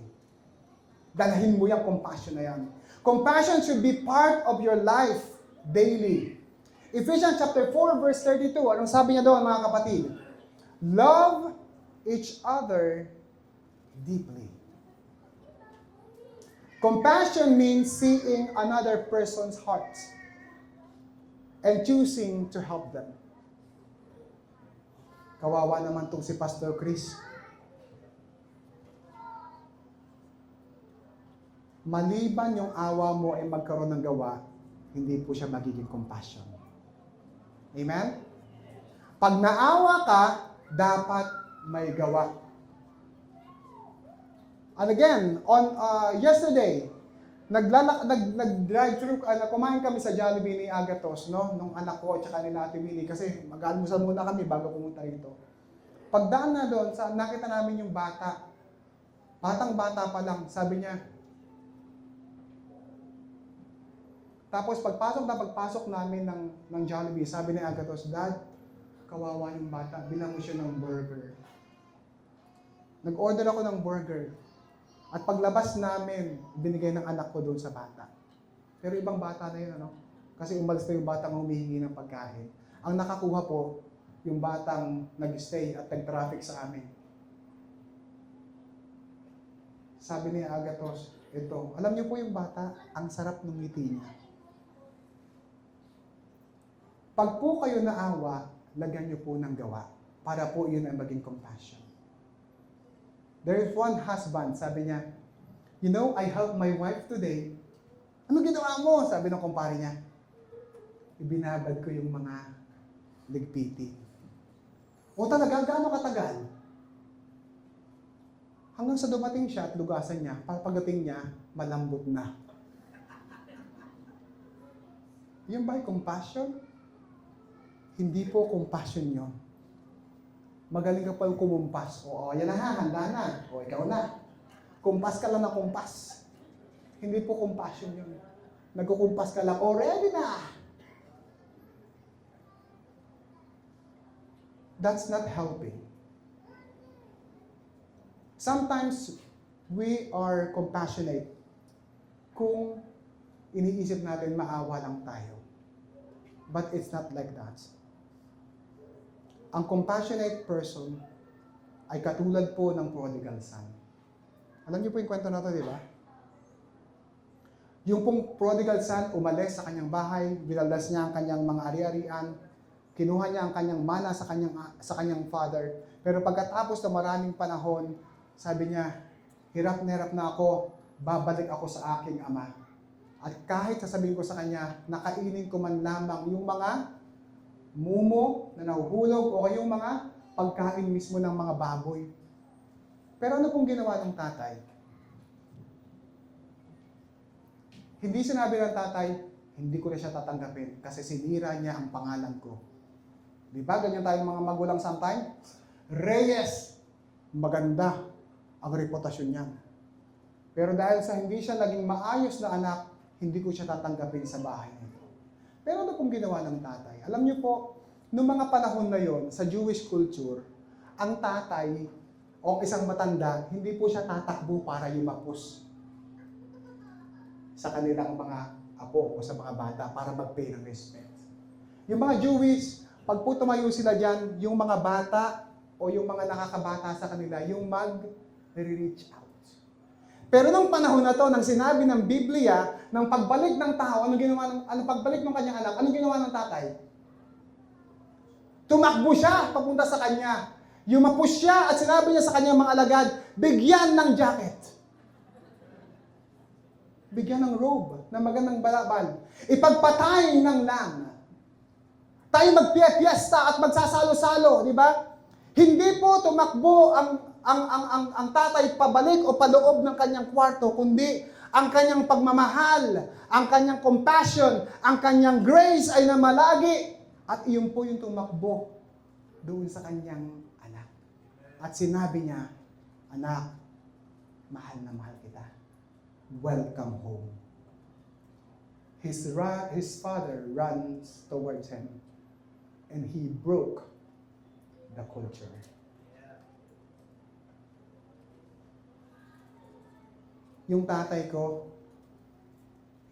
Dalahin mo yung compassion na yan. Compassion should be part of your life daily. Ephesians chapter 4, verse 32, anong sabi niya doon, mga kapatid? Love each other deeply. Compassion means seeing another person's heart and choosing to help them. Kawawa naman tong si Pastor Chris. Maliban yung awa mo ay magkaroon ng gawa, hindi po siya magiging compassion. Amen? Pag naawa ka, dapat may gawa. And again, on yesterday, nag-drive through, kumain kami sa Jollibee ni Agatos, no? Nung anak ko at saka ni Ate Winnie, kasi mag-almusal muna kami bago pumunta rito. Pagdaan na doon, nakita namin yung bata. Batang-bata pa lang, sabi niya. Tapos pagpasok namin ng Jollibee, sabi ni Agatos, Dad, kawawa yung bata, bilang mo siya ng burger. Nag-order ako ng burger. At paglabas namin, binigay ng anak ko doon sa bata. Pero ibang bata na yun, ano? Kasi umalis na yung batang humihingi ng pagkain. Ang nakakuha po, yung batang nag-stay at nag-traffic sa amin. Sabi ni Agatos, ito, alam niyo po yung bata, ang sarap ng ngiti niya. Pag po kayo naawa, lagyan niyo po ng gawa para po yun ay maging compassion. There is one husband, sabi niya, you know, I helped my wife today. Ano ginawa mo? Sabi ng kumpare niya, ibinabad ko yung mga ligpiti. O talaga, gaano katagal? Hanggang sa dumating siya at lugasan niya, pagdating niya, malambot na. Yung ba compassion? Hindi po compassion yun. Magaling ka pang kumumpas. O, yan na ha, handa na. O, ikaw na. Kumpas ka lang na kumpas. Hindi po compassion yun. Nagkukumpas ka lang, o, ready na. That's not helping. Sometimes, we are compassionate kung iniisip natin maawa lang tayo. But it's not like that. Ang compassionate person ay katulad po ng prodigal son. Alam niyo po yung kwento na to, di ba? Yung pong prodigal son umalis sa kanyang bahay, binaldas niya ang kanyang mga ari-arian, kinuha niya ang kanyang mana sa kanyang father. Pero pagkatapos ng maraming panahon, sabi niya, hirap na ako, babalik ako sa aking ama. At kahit sasabihin ko sa kanya, nakainin ko man lamang yung mga mumo na nahuhulog o yung mga pagkain mismo ng mga baboy. Pero ano pong ginawa ng tatay? Hindi sinabi ng tatay, hindi ko na siya tatanggapin kasi sinira niya ang pangalan ko. Di ba? Ganyan tayong mga magulang sometimes. Reyes, maganda ang reputasyon niya. Pero dahil sa hindi siya naging maayos na anak, hindi ko siya tatanggapin sa bahay nito. Pero ano pong ginawa ng tatay? Alam niyo po, noong mga panahon na yon sa Jewish culture, ang tatay o isang matanda, hindi po siya tatakbo para yumapos sa kanilang mga apo o sa mga bata para mag-pay ng respect. Yung mga Jewish, pag po tumayo sila dyan, yung mga bata o yung mga nakakabata sa kanila, yung mag-reach out. Pero nung panahon na to, nang sinabi ng Biblia, ng pagbalik ng tao, pagbalik ng kanyang anak, anong ginawa ng tatay? Tumakbo siya papunta sa kanya. Yumapos siya at sinabi niya sa kanyang mga alagad, bigyan ng jacket. Bigyan ng robe, ng magandang balabal. Ipagpatay ng lamb. Tayo magpiesta at magsasalo-salo, di ba? Hindi po tumakbo ang tatay pabalik o paloob ng kanyang kwarto, kundi ang kanyang pagmamahal, ang kanyang compassion, ang kanyang grace ay namalagi. At iyon po yung tumakbo doon sa kanyang anak. At sinabi niya, anak, mahal na mahal kita. Welcome home. His father runs towards him and he broke the culture. Yung tatay ko,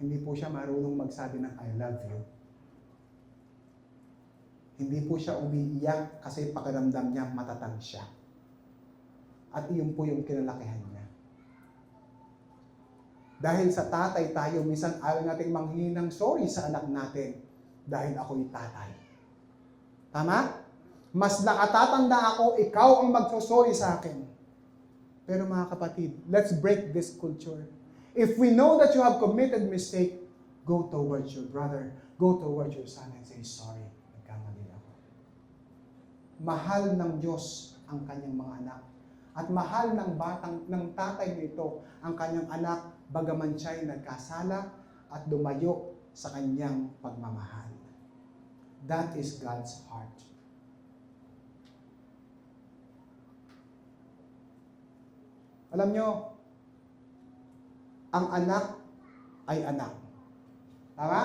hindi po siya marunong magsabi ng I love you. Hindi po siya umiiyak kasi pakiramdam niya matatag siya. At iyon po yung kinalakihan niya. Dahil sa tatay tayo, minsan ayaw nating manghingi ng sorry sa anak natin dahil ako'y tatay. Tama? Mas nakatatanda ako, ikaw ang magsosorry sa akin. Pero mga kapatid, let's break this culture. If we know that you have committed mistake, go towards your brother, go towards your son and say, sorry, nagkamali ako. Mahal ng Diyos ang kanyang mga anak. At mahal ng tatay nito ang kanyang anak, bagaman siya'y nagkasala at dumayo sa kanyang pagmamahal. That is God's heart. Alam nyo, ang anak ay anak. Tama?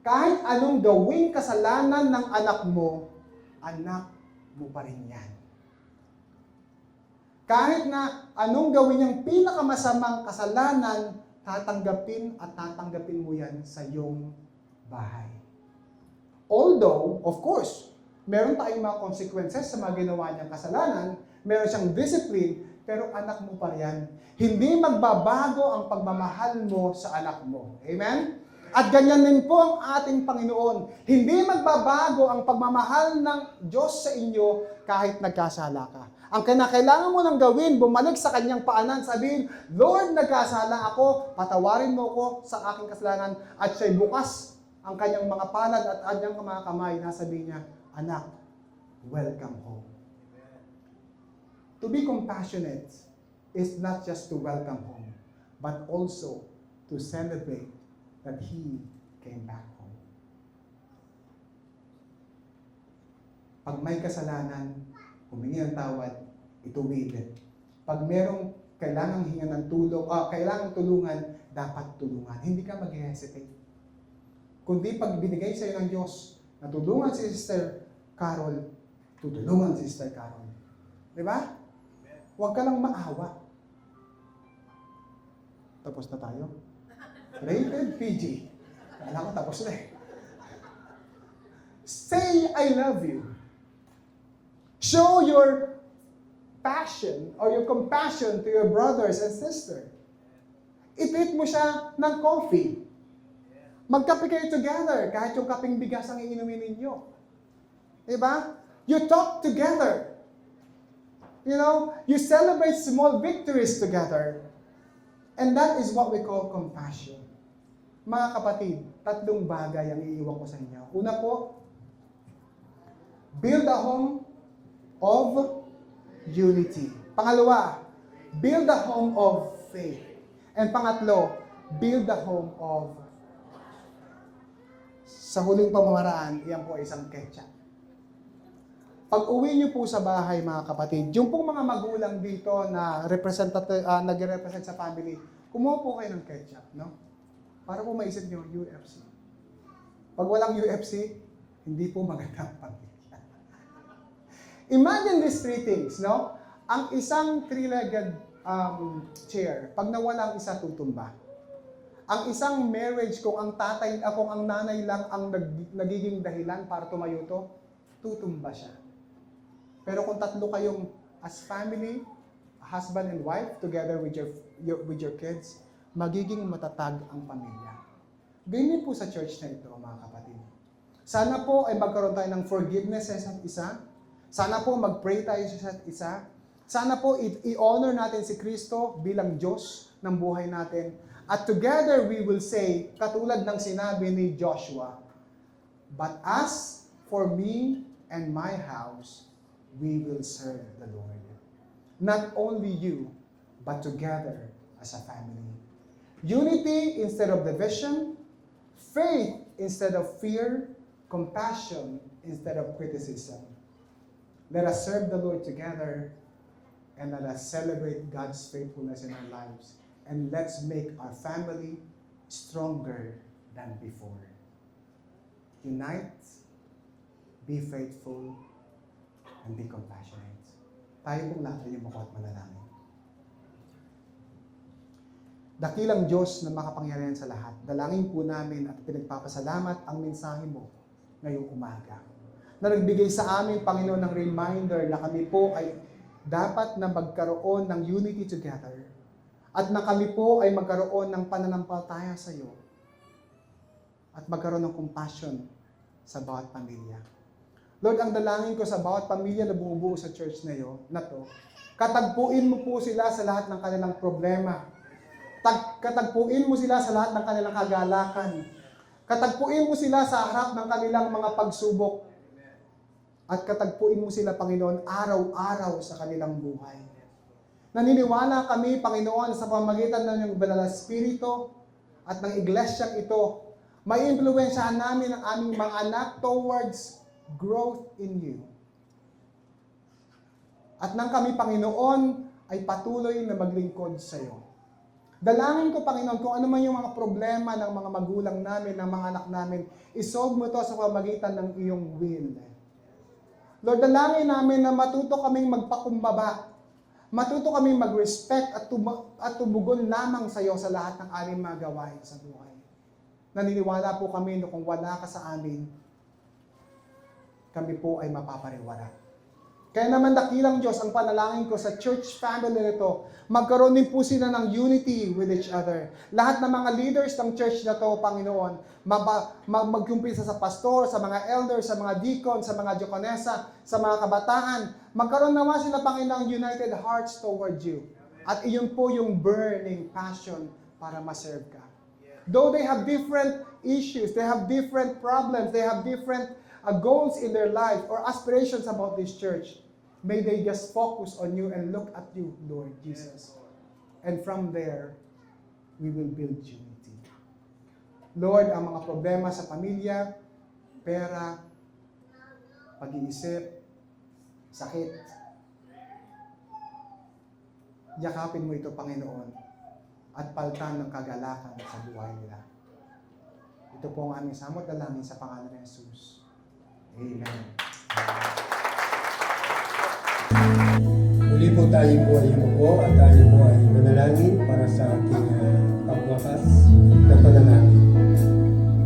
Kahit anong gawing kasalanan ng anak mo pa rin yan. Kahit na anong gawin niyang pinakamasamang kasalanan, tatanggapin mo yan sa iyong bahay. Although, of course, meron tayong mga consequences sa mga ginawa niyang kasalanan, meron siyang discipline, pero anak mo pa yan. Hindi magbabago ang pagmamahal mo sa anak mo. Amen? At ganyan din po ang ating Panginoon. Hindi magbabago ang pagmamahal ng Diyos sa inyo kahit nagkasala ka. Ang kinakailangan mo nang gawin, bumalik sa kanyang paanan, sabihin, Lord, nagkasala ako, patawarin mo ko sa aking kasalanan. At siya'y bukas ang kanyang mga palad at kanyang mga kamay, nasabihin niya, anak, welcome home. To be compassionate is not just to welcome home, but also to celebrate that He came back home. Pag may kasalanan, humingi ng tawad, ituwid. Pag merong kailangang hinga ng tulong, kailangang tulungan, dapat tulungan. Hindi ka mag-hesitate. Kundi pag binigay sa iyo ng Diyos na tulungan si Sister Carol, tutulungan si Sister Carol. Di ba? Huwag ka lang maawa. Tapos na tayo? Rated PG. Kala ko tapos na eh. Say, I love you. Show your passion or your compassion to your brothers and sisters. I-treat mo siya ng coffee. Magkape kayo together kahit yung kaping bigas ang iinumin ninyo. Diba? You talk together. You know, you celebrate small victories together. And that is what we call compassion. Mga kapatid, 3 bagay ang iiwan ko sa inyo. Una po, build a home of unity. Pangalawa, build a home of faith. And pangatlo, build a home of... Sa huling pamamaraan, iyan po ay isang ketchup. Pag uwi niyo po sa bahay, mga kapatid, yung pong mga magulang dito na nag-represent sa family, kumuha po kayo ng ketchup, no? Para po maisip niyo, UFC. Pag walang UFC, hindi po maganda ang pamilya. Imagine these 3 things, no? Ang isang 3-legged chair, pag nawala ang isa, tutumba. Ang isang marriage, kung ang nanay lang ang nagiging dahilan para tumayo to, tutumba siya. Pero kung 3 kayong as family, husband and wife, together with your kids, magiging matatag ang pamilya. Ganyan po sa church na ito, mga kapatid. Sana po ay magkaroon tayo ng forgiveness sa isa't isa. Sana po mag-pray tayo sa isa't isa. Sana po i-honor natin si Kristo bilang Diyos ng buhay natin. At together we will say, katulad ng sinabi ni Joshua, but as for me and my house, we will serve the Lord. Not only you, but together as a family. Unity instead of division, faith instead of fear, compassion instead of criticism. Let us serve the Lord together and let us celebrate God's faithfulness in our lives. And let's make our family stronger than before. Unite, be faithful, and be compassionate. Tayo pong lahat ay buko at manalangin. Dakilang Diyos na makapangyarihan sa lahat, dalangin po namin at pinagpapasalamat ang mensahe mo ngayong umaga. Na nagbigay sa amin, Panginoon, ng reminder na kami po ay dapat na magkaroon ng unity together. at na kami po ay magkaroon ng pananampalataya sa iyo at magkaroon ng compassion sa bawat pamilya. Lord, ang dalangin ko sa bawat pamilya na bumubuo sa church na to, katagpuin mo po sila sa lahat ng kanilang problema. Katagpuin mo sila sa lahat ng kanilang kagalakan. Katagpuin mo sila sa harap ng kanilang mga pagsubok. At katagpuin mo sila, Panginoon, araw-araw sa kanilang buhay. Naniniwala kami, Panginoon, sa pamamagitan ng iyong banal na Espiritu at ng iglesyang ito, may impluwensyahan namin ang aming mga anak towards growth in you. At nang kami, Panginoon, ay patuloy na maglingkod sa iyo. Dalangin ko, Panginoon, kung ano man yung mga problema ng mga magulang namin, ng mga anak namin, isolve mo ito sa pamamagitan ng iyong will. Lord, dalangin namin na matuto kaming magpakumbaba, matuto kaming mag-respect at tumugon lamang sa iyo sa lahat ng aming mga gawain sa buhay. Naniniwala po kami na kung wala ka sa amin, kami po ay mapapariwara. Kaya naman dakilang Diyos, ang panalangin ko sa church family nito, magkaroon din po sila ng unity with each other. Lahat ng mga leaders ng church na to, Panginoon, magkumpisa sa pastor, sa mga elders, sa mga deacon, sa mga diakonesa, sa mga kabataan, magkaroon naman sila, Panginoon, united hearts toward you. At iyon po yung burning passion para ma-serve ka. Though they have different issues, they have different problems, they have different goals in their life or aspirations about this church, may they just focus on you and look at you, Lord Jesus. And from there, we will build unity. Lord, ang mga problema sa pamilya, pera, pag-iisip, sakit, yakapin mo ito, Panginoon, at paltan ng kagalakan sa buhay nila. Ito po ang aming samot dalangin sa pangalan ni Jesus. Amen. Muli po tayo po ay umupo at tayo po ay manalangin para sa ating pagwakas na panalangin.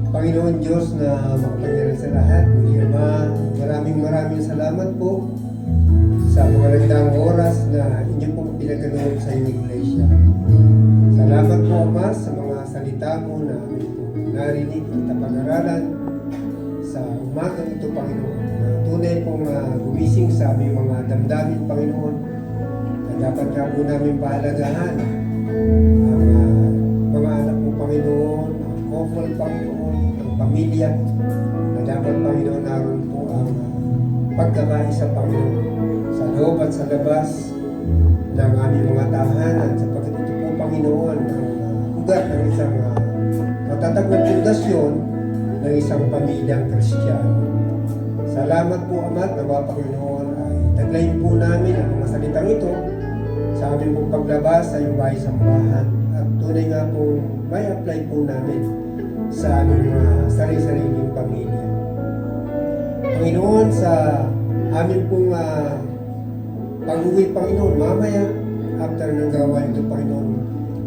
Panginoon Diyos na makapangyarihan sa lahat, muli Ama, maraming salamat po sa mga nagdaang oras na inyo po pinaganood sa inyong iglesia. Salamat po Ama sa mga salita mo na amin po narinig at pag-aralan sa umagang ito, Panginoon, na tunay pong gumising sa aming mga damdamin, Panginoon, na dapat nga po namin pahalagahan ang mga anak mo, Panginoon, ang couple, Panginoon, ang pamilya, na dapat, Panginoon, naroon po ang pagkakaisa, Panginoon, sa loob at sa labas ng aming mga tahanan, sapagkat ito po, Panginoon, ang ugat ng isang matatag na pundasyon ng isang pamilyang Kristiyano. Salamat po, Ama, at nawa, Panginoon, ay taglayin po namin ang mga salitang ito sa aming pong paglabas sa iyong bahay-sambahan at tunay nga po may apply po namin sa aming mga sarili-sariling pamilya. Panginoon, sa aming pong pag-uwi, Panginoon, mamaya, after ng gawain ito, Panginoon,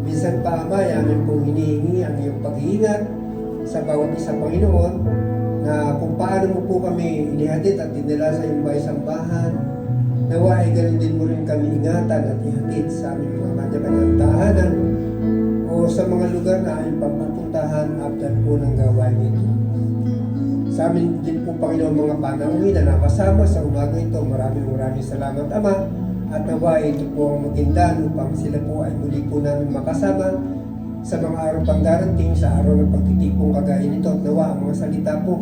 minsan pa, Ama, ay aming pong hinihingi ang iyong pag-iingat sa bawat isa, Panginoon, na kung paano mo po kami inihatid at dinala sa iyong bahay-sambahan, nawa ay ganun din mo rin kami ingatan at ihatid sa aming mga kanya-kanyang tahanan o sa mga lugar na aming papupuntahan after po ng gawain ito. Sa amin din po, Panginoon, mga panauhin na nakasama sa umaga ito, maraming salamat, Ama, at nawa ito po ang magindan upang sila po ay muli po namin makasama sa mga araw pang darating, sa araw ng pagtitipong kagaya nito, at nawa ang mga salita po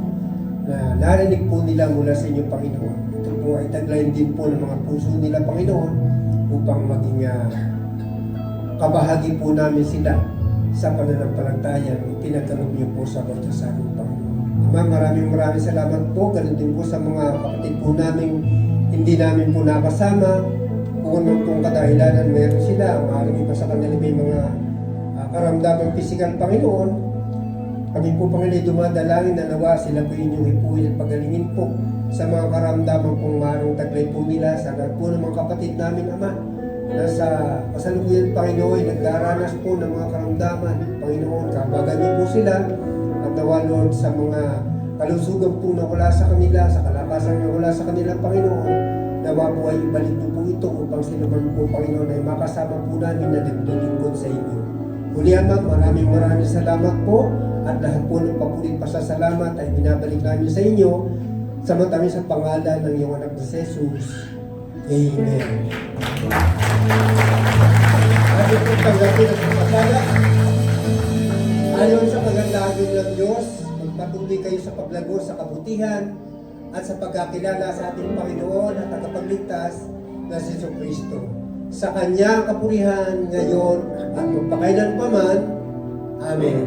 na narinig po nila mula sa inyo, Panginoon. Ito po ay taglayin din po ng mga puso nila, Panginoon, upang maging kabahagi po namin sila sa pananampalataya na pinagkaloob niyo po sa bawat sa aming Panginoon. Ama, maraming salamat po. Ganun din po sa mga kapatid po namin hindi namin po nakasama. Kung ano pong kadahilanan meron sila, maaaring iba sa kanila may mga karamdamang pisikal, Panginoon. Kami po, Panginoon, dumadalangin na nawa sila po inyong hipuin at pagalingin po sa mga karamdaman pong marong taglay po nila sa lahat po ng mga kapatid namin, Ama, na sa kasalukuyan, Panginoon, nagdaranas po ng mga karamdaman, Panginoon, kabagan niyo po sila at nawa, Lord, sa mga kalusugan po na wala sa kanila, sa kalakasan na wala sa kanila, Panginoon, Nawa po ay ibalik niyo po ito upang sila man po, Panginoon, ay makasama po namin na naglilingkod sa inyo. Muli, Ama, maraming salamat po at lahat po ng papulit pasasalamat ay binabalik namin sa inyo sa pangalan ng iyong anak na si Jesus. Amen. Ayon po tanggapin at kapasala. Ayon sa kagandahan ng Diyos, magpatuloy kayo sa paglago sa kabutihan at sa pagkakilala sa ating Panginoon at tagapagligtas na si Jesucristo. Sa Kanya kapurihan ngayon at magpakailanpaman. Amen.